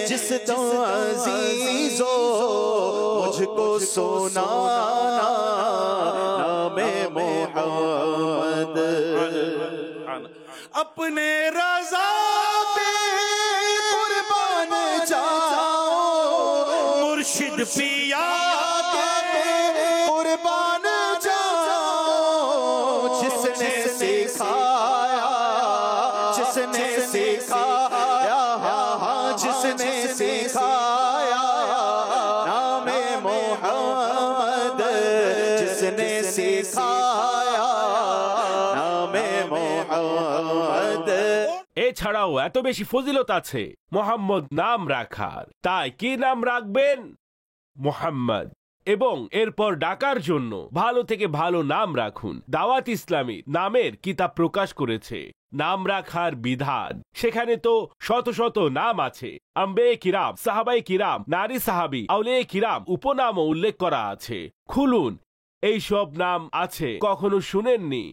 जिस तो अजीजो मुझको सुनाना नाम मोहम्मद अपने रजा पे कुर्बान जाओ मुर्शिद पिया पे कुर्बान जाओ जिसने सिखाया जिसने सिखाया नाम मोहम्मद जिसने सिखाया नाम मोहम्मद এছাড়াও এত বেশি ফজিলত আছে মোহাম্মদ নাম রাখার। তাই কি নাম রাখবেন? মোহাম্মদ। এবং এরপর ডাকার জন্য ভালো থেকে ভালো নাম রাখুন। দাওয়াত ইসলামী নামের কিতাব প্রকাশ করেছে নাম রাখার বিধান। সেখানে তো শত শত নাম আছে। আম্বে কিরাম, সাহাবাই কিরাম, নারী সাহাবি, আউলিয়া কিরাম উপনামও উল্লেখ করা আছে। খুলুন, এই সব নাম আছে, কখনো শুনেননি?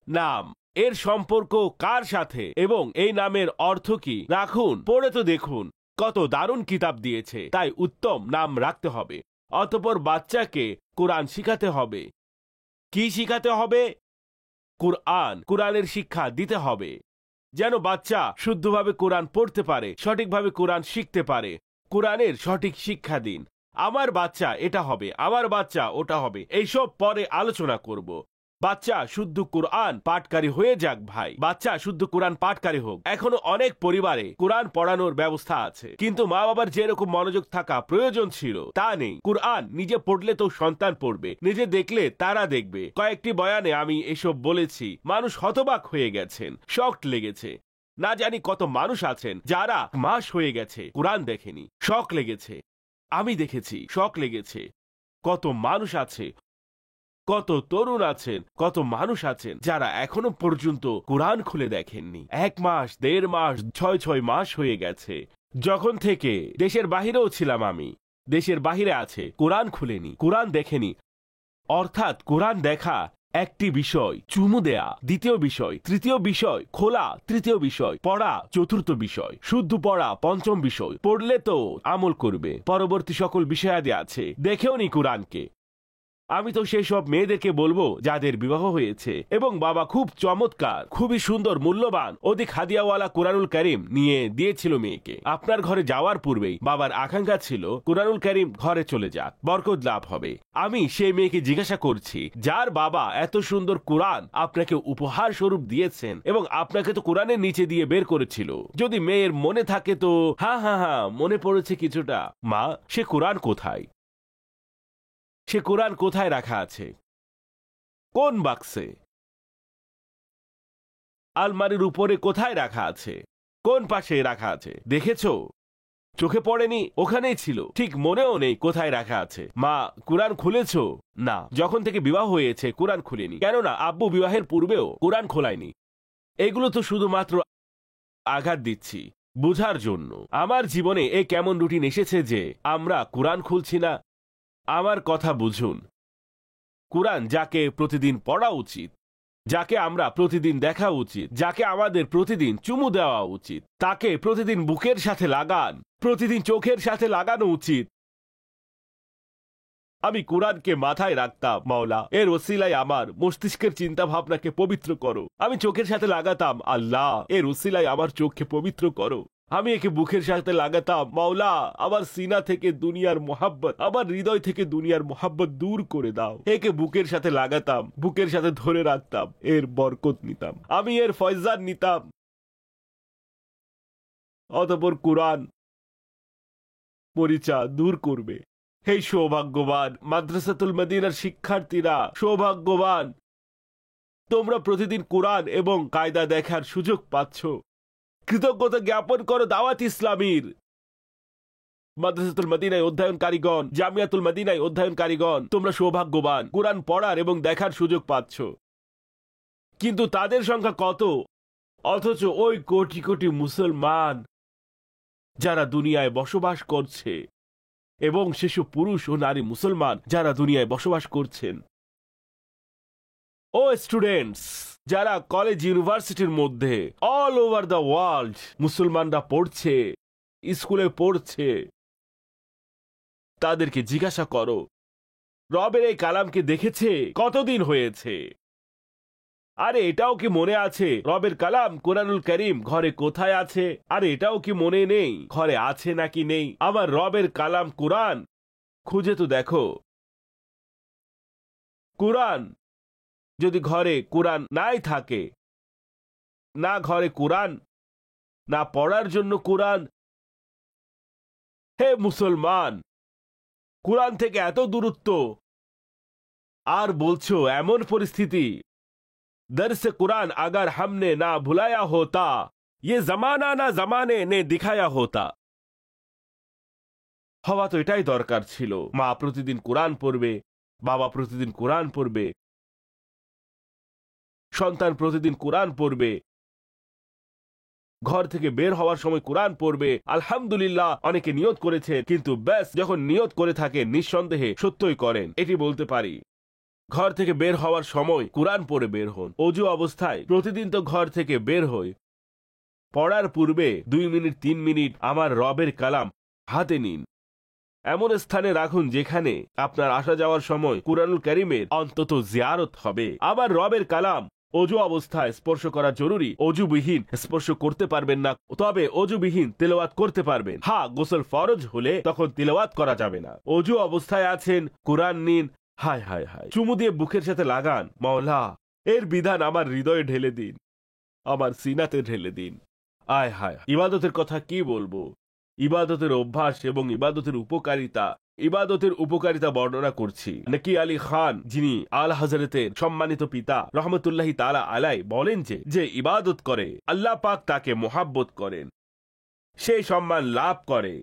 নাম এর সম্পর্ক কার সাথে এবং এই নামের অর্থ কি রাখুন, পড়ে তো দেখুন কত দারুণ কিতাব দিয়েছে। তাই উত্তম নাম রাখতে হবে। অতঃপর বাচ্চাকে কোরআন শিখাতে হবে। কি শিখাতে হবে? কুরআন, কোরআনের শিক্ষা দিতে হবে যেন বাচ্চা শুদ্ধভাবে কোরআন পড়তে পারে, সঠিকভাবে কোরআন শিখতে পারে। কোরআনের সঠিক শিক্ষা দিন। আমার বাচ্চা এটা হবে, আমার বাচ্চা ওটা হবে, এইসব পরে আলোচনা করব। বাচ্চা শুদ্ধ কোরআন পাঠকারী হয়ে যাক ভাই, বাচ্চা শুদ্ধ কোরআন পাঠকারী হোক। এখনো অনেক পরিবারে কোরআন পড়ানোর ব্যবস্থা আছে, কিন্তু মা বাবার যেরকম মনোযোগ থাকা প্রয়োজন ছিল তা নেই। কোরআন নিজে পড়লে তো সন্তান পড়বে, নিজে দেখলে তারা দেখবে। কয়েকটি বয়ানে আমি এসব বলেছি, মানুষ হতবাক হয়ে গেছেন, শকড লেগেছে। না জানি কত মানুষ আছেন যারা মাস হয়ে গেছে কোরআন দেখেনি, শক লেগেছে। আমি দেখেছি, শক লেগেছে। কত মানুষ আছে, কত তরুণ আছেন, কত মানুষ আছেন যারা এখনো পর্যন্ত কোরআন খুলে দেখেননি। 1 মাস, 1.5 মাস, 6 মাস হয়ে গেছে। যখন থেকে দেশের বাহিরেও ছিলাম আমি, দেশের বাহিরে আছে, কোরআন খুলেনি, কোরআন দেখেনি। অর্থাৎ কোরআন দেখা একটি বিষয়, চুমু দেয়া দ্বিতীয় বিষয়, তৃতীয় বিষয় খোলা তৃতীয় বিষয়, পড়া চতুর্থ বিষয়, শুদ্ধ পড়া পঞ্চম বিষয়। পড়লে তো আমল করবে, পরবর্তী সকল বিষয়াদি আছে। দেখেও নি কোরআনকে। আমি তো সেই সব মেয়েদেরকে বলবো যাদের বিবাহ হয়েছে এবং বাবা খুব চমৎকার, খুবই সুন্দর, মূল্যবান, অধিক হাদিয়াওয়ালা কোরআনুল কারীম নিয়ে দিয়েছিল মেয়েকে। আপনার ঘরে যাওয়ার পূর্বেই বাবার আকাঙ্ক্ষা ছিল কোরআনুল কারীম ঘরে চলে যাক, বরকত লাভ হবে। আমি সেই মেয়েকে জিজ্ঞাসা করছি, যার বাবা এত সুন্দর কোরআন আপনাকে উপহার স্বরূপ দিয়েছেন এবং আপনাকে তো কোরআনের নিচে দিয়ে বের করেছিল, যদি মেয়ের মনে থাকে তো হ্যাঁ মনে পড়েছে কিছুটা, মা সে কোরআন কোথায়? সে কোরআন কোথায় রাখা আছে? কোন বাক্সে? আলমারির উপরে কোথায় রাখা আছে? কোন পাশে রাখা আছে? দেখেছো? চোখে পড়েনি? ওখানেই ছিল, ঠিক মনেও নেই কোথায় রাখা আছে। মা কোরআন খুলেছো? না, যখন থেকে বিবাহ হয়েছে কোরআন খুলেনি, কেননা আব্বু বিবাহের পূর্বেও কোরআন খোলায়নি। এগুলো তো শুধুমাত্র আঘাত দিচ্ছি বুঝার জন্য। আমার জীবনে এই কেমন রুটিন এসেছে যে আমরা কোরআন খুলছি না। আমার কথা বুঝুন, কোরআন যাকে প্রতিদিন পড়া উচিত, যাকে আমরা প্রতিদিন দেখা উচিত, যাকে আমাদের প্রতিদিন চুমু দেওয়া উচিত, তাকে প্রতিদিন বুকের সাথে লাগান, প্রতিদিন চোখের সাথে লাগানো উচিত। আমি কোরআনকে মাথায় রাখতাম, মাওলা এর ওসিলায় আমার মস্তিষ্কের চিন্তা ভাবনাকে পবিত্র করো। আমি চোখের সাথে লাগাতাম, আল্লাহ এর ওসিলায় আমার চোখকে পবিত্র করো। আমি একে বুকের সাথে লাগাতাম, মাওলা আমার সিনা থেকে দুনিয়ার মোহাব্বত, আমার হৃদয় থেকে দুনিয়ার মোহাব্বত দূর করে দাও। একে বুকের সাথে লাগাতাম, বুকের সাথে ধরে রাখতাম, এর বরকত নিতাম, আমি এর ফয়জান নিতাম। অতঃপর কোরআন পরিচা দূর করবে। হে সৌভাগ্যবান মাদ্রাসাতুল মদিনার শিক্ষার্থীরা, সৌভাগ্যবান তোমরা প্রতিদিন কোরআন এবং কায়দা দেখার সুযোগ পাচ্ছ। কৃতজ্ঞতা জ্ঞাপন করো দাওয়াত ইসলামীর। মাদ্রাসাতুল মদিনায় অধ্যয়নকারীগণ, জামিয়াতুল মদিনায় অধ্যয়নকারীগণ, তোমরা সৌভাগ্যবান, কোরআন পড়ার এবং দেখার সুযোগ পাচ্ছ। কিন্তু তাদের সংখ্যা কত? অথচ ওই কোটি কোটি মুসলমান যারা দুনিয়ায় বসবাস করছে এবং শিশু পুরুষ ও নারী মুসলমান যারা দুনিয়ায় বসবাস করছেন, ও স্টুডেন্টস যারা কলেজ ইউনিভার্সিটির মধ্যে অল ওভার দ্য ওয়ার্ল্ড মুসলমানরা পড়ছে, স্কুলে পড়ছে, তাদেরকে জিজ্ঞাসা করো রবের এই কালামকে দেখেছে? কতদিন হয়েছে? আরে এটাও কি মনে আছে রবের কালাম কোরআনুল কারীম ঘরে কোথায় আছে? আরে এটাও কি মনে নেই ঘরে আছে নাকি নেই? আমার রবের কালাম কোরআন খুঁজে তো দেখো। কোরআন যদি ঘরে কোরআন নাই থাকে, না ঘরে কোরআন, না পড়ার জন্য কোরআন, হে মুসলমান কোরআন থেকে এত দূরত্ব, আর বলছো এমন পরিস্থিতি। दर्स कुरान अगर हमने ना भुलाया होता, ये जमाना ना जमाने ने दिखाया होता। হওয়া তো এটাই দরকার ছিল। মা প্রতিদিন কোরআন পড়বে, বাবা প্রতিদিন কোরআন পড়বে, সন্তান প্রতিদিন কোরআন পড়বে, ঘর থেকে বের হওয়ার সময় কোরআন পড়বে। আলহামদুলিল্লাহ অনেকে নিয়ত করেছে, কিন্তু ব্যাস যখন নিয়ত করে থাকে নিঃসন্দেহে সত্যই করেন, এটি বলতে পারি। ঘর থেকে বের হওয়ার সময় কোরআন পড়ে বের হন। অজু অবস্থায় প্রতিদিন তো ঘর থেকে বের হই, পড়ার পূর্বে 2 মিনিট 3 মিনিট আমার রবের কালাম হাতে নিন। এমন স্থানে রাখুন যেখানে আপনার আসা যাওয়ার সময় কুরআনুল কারীমের অন্তত জিয়ারত হবে। আবার রবের কালাম অজু অবস্থায় স্পর্শ করা জরুরি। অজুবিহীন স্পর্শ করতে পারবেন না, তবে অজুবিহীন তেলাওয়াত করতে পারবেন। হ্যাঁ, গোসল ফরজ হলে তখন তেলাওয়াত করা যাবে না। অজু অবস্থায় আছেন, কোরআন নিন, হায় হায় হায়, চুমু দিয়ে বুকের সাথে লাগান, মাওলা এর বিধান আমার হৃদয়ে ঢেলে দিন, আমার সিনাতে ঢেলে দিন। আয় হায়, ইবাদতের কথা কি বলবো, ইবাদতের অভ্যাস এবং ইবাদতের উপকারিতা বর্ণনা করছি। নাকি আলী খান, যিনি আল হযরতের সম্মানিত পিতা রহমতুল্লাহি তাআলা আলাই, বলেন যে ইবাদত করে আল্লাহ পাক তাকে মোহাব্বত করেন, সেই সম্মান লাভ করে,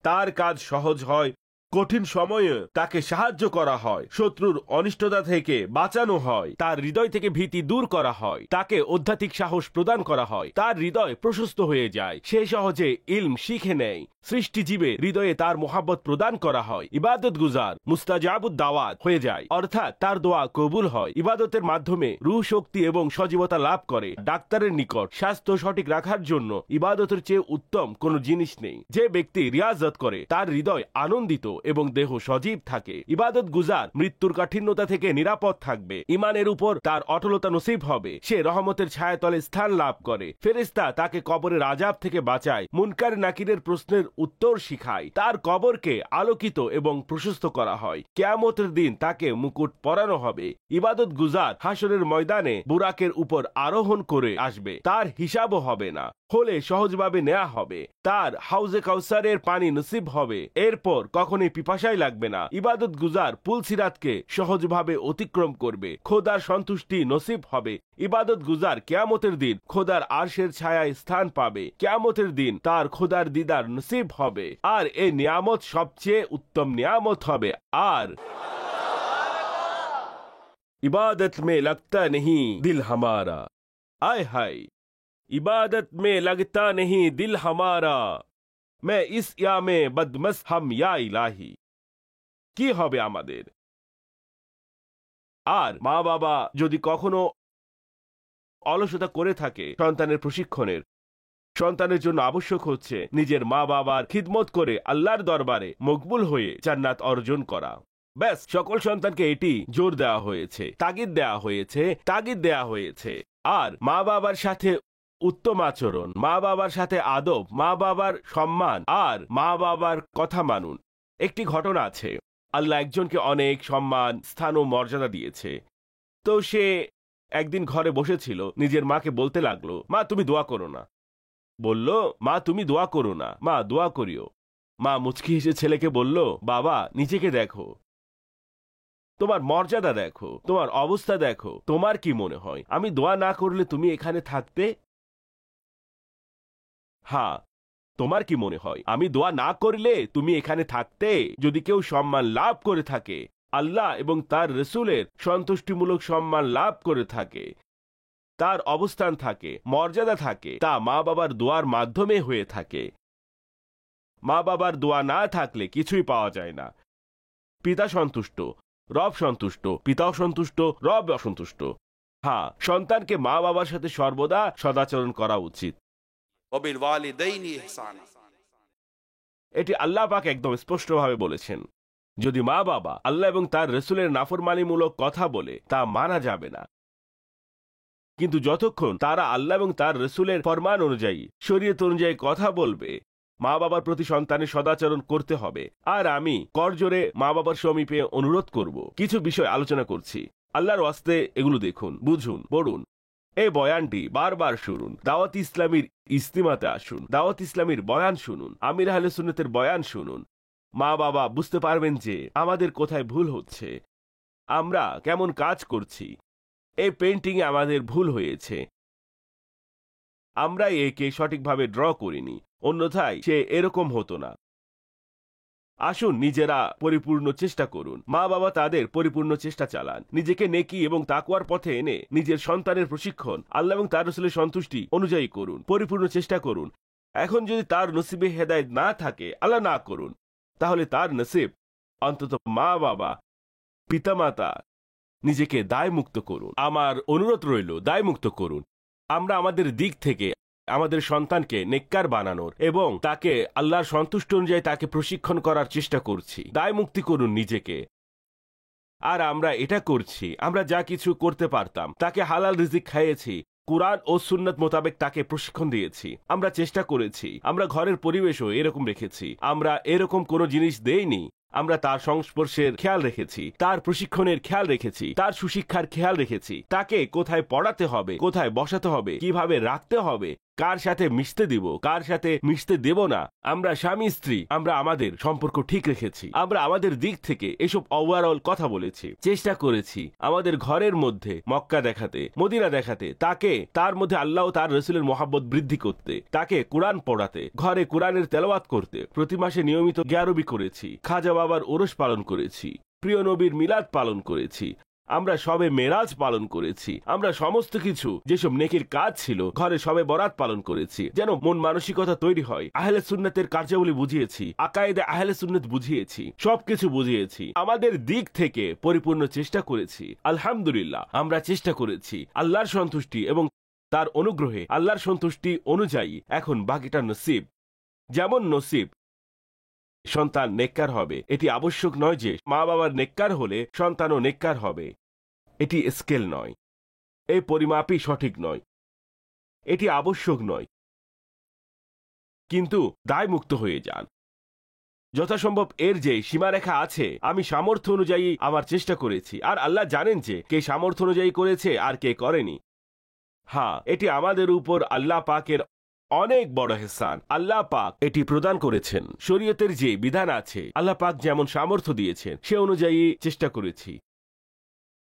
তার কাজ সহজ হয়, কঠিন সময়ে তাকে সাহায্য করা হয়, শত্রুর অনিষ্টতা থেকে বাঁচানো হয়, তার হৃদয় থেকে ভীতি দূর করা হয়, তাকে আধ্যাত্মিক সাহস প্রদান করা হয়, তার হৃদয় প্রশস্ত হয়ে যায়, সে সহজে ইলম শিখে নেয়, সৃষ্টিজীবের হৃদয়ে তার মোহাব্বত প্রদান করা হয়, ইবাদত গুজার মুস্তাজাবুদ দাওয়াত হয়ে যায়, অর্থাৎ তার দোয়া কবুল হয়। ইবাদতের মাধ্যমে রূহ শক্তি এবং সজীবতা লাভ করে। ডাক্তারের নিকট স্বাস্থ্য সঠিক রাখার জন্য ইবাদতের চেয়ে উত্তম কোনো জিনিস নেই। যে ব্যক্তি রিয়াজত করে তার হৃদয় আনন্দিত এবং দেহ সজীব থাকে। ইবাদত গুজার মৃত্যুর কাঠিন্যতা থেকে নিরাপদ থাকবে, ইমানের উপর তার অটলতা নসিব হবে, সে রহমতের ছায়াতলে স্থান লাভ করে, ফেরেশতা তাকে কবরের আযাব থেকে বাঁচায়, মুনকার নাকিরের প্রশ্নের উত্তর শিখায়, তার কবরকে আলোকিত এবং প্রশস্ত করা হয়, কিয়ামতের দিন তাকে মুকুট পরানো হবে। ইবাদত গুজার হাসরের ময়দানে বুরাকের উপর আরোহণ করে আসবে, তার হিসাবও হবে না, হলে সহজভাবে নেওয়া হবে, তার হাউজে কাউসারের পানি নসিব হবে, এরপর কখনোই পিপাসাই লাগবে না। ইবাদত গুজার পুলসিরাতকে সহজভাবে অতিক্রম করবে, খোদার সন্তুষ্টি নসিব হবে। ইবাদত গুজার কিয়ামতের দিন খোদার আরশের ছায়ায় স্থান পাবে, কিয়ামতের দিন তার খোদার দিদার নসিব হবে, আর এই নিয়ামত সবচেয়ে উত্তম নিয়ামত হবে। আর इबादत में लगता नहीं दिल हमारा, आय हाय इबादत में लगता नहीं दिल हमारा, मैं इस या में बदमस हम या इलाही। কি হবে আমাদের? আর মা বাবা যদি কখনো অলসতা করে থাকে সন্তানের প্রশিক্ষণের, সন্তানের জন্য আবশ্যক হচ্ছে নিজের মা বাবার খিদমত করে আল্লাহর দরবারে মকবুল হয়ে জান্নাত অর্জন করা। ব্যাস, সকল সন্তানকে এটি জোর দেওয়া হয়েছে, তাগিদ দেওয়া হয়েছে। আর মা বাবার সাথে উত্তম আচরণ, মা বাবার সাথে আদব, মা বাবার সম্মান, আর মা বাবার কথা মানুন। একটি ঘটনা আছে, আল্লাহ একজনকে অনেক সম্মান, স্থান ও মর্যাদা দিয়েছে। তো সে একদিন ঘরে বসেছিল, নিজের মাকে বলতে লাগলো, মা তুমি দোয়া করো না। বলল, মা তুমি দোয়া করো না, মা দোয়া করিও। মা মুচকি হেসে ছেলেকে বলল, বাবা নিজেকে দেখো, তোমার মর্যাদা দেখো, তোমার অবস্থা দেখো, তোমার কি মনে হয় আমি দোয়া না করলে তুমি এখানে থাকতে? হ্যাঁ, তোমার কি মনে হয় আমি দোয়া না করলে তুমি এখানে থাকতে? যদি কেউ সম্মান লাভ করে থাকে, আল্লাহ এবং তার রসুলের সন্তুষ্টিমূলক সম্মান লাভ করে থাকে, তার অবস্থান থাকে, মর্যাদা থাকে, তা মা বাবার দোয়ার মাধ্যমে হয়ে থাকে। মা বাবার দোয়া না থাকলে কিছুই পাওয়া যায় না। পিতা সন্তুষ্ট, রব সন্তুষ্ট, পিতাও সন্তুষ্ট, রব অসন্তুষ্ট। হ্যাঁ, সন্তানকে মা বাবার সাথে সর্বদা সদাচরণ করা উচিত। এটি আল্লাহ পাক একদম স্পষ্টভাবে বলেছেন। যদি মা বাবা আল্লাহ এবং তার রসুলের নাফরমানিমূলক কথা বলে, তা মানা যাবে না। কিন্তু যতক্ষণ তারা আল্লাহ এবং তার রসুলের ফরমান অনুযায়ী, শরীয়ত অনুযায়ী কথা বলবে, মা বাবার প্রতি সন্তানের সদাচরণ করতে হবে। আর আমি করজোরে মা বাবার সমীপে অনুরোধ করব, কিছু বিষয় আলোচনা করছি, আল্লাহর ওয়াস্তে এগুলো দেখুন, বুঝুন, পড়ুন। এই বয়ানটি বারবার শুনুন। দাওয়াত ইসলামীর ইস্তিমাতে আসুন, দাওয়াত ইসলামীর বয়ান শুনুন, আমির আহলে সুন্নতের বয়ান শুনুন। মা বাবা বুঝতে পারবেন যে আমাদের কোথায় ভুল হচ্ছে, আমরা কেমন কাজ করছি। এই পেইন্টিংয়ে আমাদের ভুল হয়েছে, আমরা একে সঠিকভাবে ড্র করিনি, অন্যথায় সে এরকম হতো না। আসুন নিজেরা পরিপূর্ণ চেষ্টা করুন, মা বাবা তাদের পরিপূর্ণ চেষ্টা চালান, নিজেকে নেকি এবং তাকওয়ার পথে এনে নিজের সন্তানের প্রশিক্ষণ আল্লাহ এবং তার রাসূলের সন্তুষ্টি অনুযায়ী করুন, পরিপূর্ণ চেষ্টা করুন। এখন যদি তার নসিবে হেদায়েত না থাকে, আল্লাহ না করুন, তাহলে তার নসিব অন্তত মা বাবা, পিতামাতা, নিজেকে দায়মুক্ত করুন। আমার অনুরোধ রইল, দায়মুক্ত করুন। আমরা আমাদের দিক থেকে আমাদের সন্তানকে নেককার বানানোর এবং তাকে আল্লাহর সন্তুষ্টি অনুযায়ী তাকে প্রশিক্ষণ করার চেষ্টা করছি। দায় মুক্তি করুন নিজেকে। আর আমরা এটা করছি, আমরা যা কিছু করতে পারতাম তাকে হালাল রিজিক খাইয়েছি, কুরআন ও সুন্নাত মোতাবেক তাকে প্রশিক্ষণ দিয়েছি, আমরা চেষ্টা করেছি, আমরা ঘরের পরিবেশও এরকম রেখেছি, আমরা এরকম কোনো জিনিস দেইনি আমরা তার সংস্পর্শের খেয়াল রেখেছি, তার প্রশিক্ষণের খেয়াল রেখেছি, তার সুশিক্ষার খেয়াল রেখেছি, তাকে কোথায় পড়াতে হবে, কোথায় বসাতে হবে, কিভাবে রাখতে হবে, কার সাথে মিশতে দিব, কার সাথে মিশতে দেব না। আমরা স্বামী স্ত্রী, আমরা আমাদের সম্পর্ক ঠিক রেখেছি। আমরা আমাদের দিক থেকে এসব ওভারঅল কথা বলেছি, চেষ্টা করেছি আমাদের ঘরের মধ্যে মক্কা দেখাতে, মদিনা দেখাতে, তাকে তার মধ্যে আল্লাহ ও তার রসুলের মহাব্বত বৃদ্ধি করতে, তাকে কোরআন পড়াতে, ঘরে কোরআনের তেলাওয়াত করতে। প্রতি মাসে নিয়মিত গিয়ারবি করেছি, খাজা বাবার ওরস পালন করেছি, প্রিয় নবীর মিলাদ পালন করেছি, আমরা সবে মেরাজ পালন করেছি। আমরা সমস্ত কিছু যেসব নেকির কাজ ছিল, ঘরে সবে বরাত পালন করেছি, যেন মন মানসিকতা তৈরি হয়। আহলে সুন্নাতের কার্যাবলী বুঝিয়েছি, আকায়েদে আহলে সুন্নাত বুঝিয়েছি, সবকিছু বুঝিয়েছি। আমাদের দিক থেকে পরিপূর্ণ চেষ্টা করেছি। আলহামদুলিল্লাহ, আমরা চেষ্টা করেছি আল্লাহর সন্তুষ্টি এবং তার অনুগ্রহে, আল্লাহর সন্তুষ্টি অনুযায়ী। এখন বাকিটা নসিব। যেমন নসিব সন্তান নেককার হবে, এটি আবশ্যক নয় যে মা বাবার নেককার হলে সন্তানও নেককার হবে। এটি স্কেল নয়, এই পরিমাপই সঠিক নয়, এটি আবশ্যক নয়। কিন্তু দায়মুক্ত হয়ে যান যথাসম্ভব। এর যে সীমারেখা আছে, আমি সামর্থ্য অনুযায়ী আমার চেষ্টা করেছি, আর আল্লাহ জানেন যে কে সামর্থ্য অনুযায়ী করেছে আর কে করেনি। হ্যাঁ, এটি আমাদের উপর আল্লাহ পাকের অনেক বড় ইহসান। আল্লাহ পাক এটি প্রদান করেছেন। শরীয়তের যে বিধান আছে, আল্লাহ পাক যেমন সামর্থ্য দিয়েছেন সে অনুযায়ী চেষ্টা করেছি।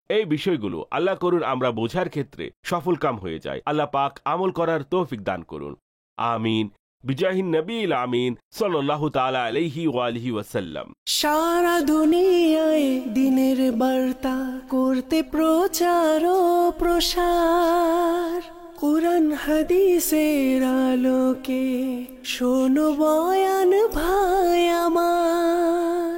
এই বিষয়গুলো আল্লাহ করুন আমরা বোঝার ক্ষেত্রে সফল কাম হয়ে যায়। আল্লাহ পাক আমল করার তৌফিক দান করুন। আমিন। বিজাহিন নবীল আমিন সাল্লাল্লাহু তাআলা আলাইহি ওয়া আলিহি ওয়াসাল্লাম। সারা দুনিয়ায় দিনের বার্তা করতে প্রচার ও প্রসার, কুরআন হাদিসের আলোকে শোনো বয়ান ভাই আমার।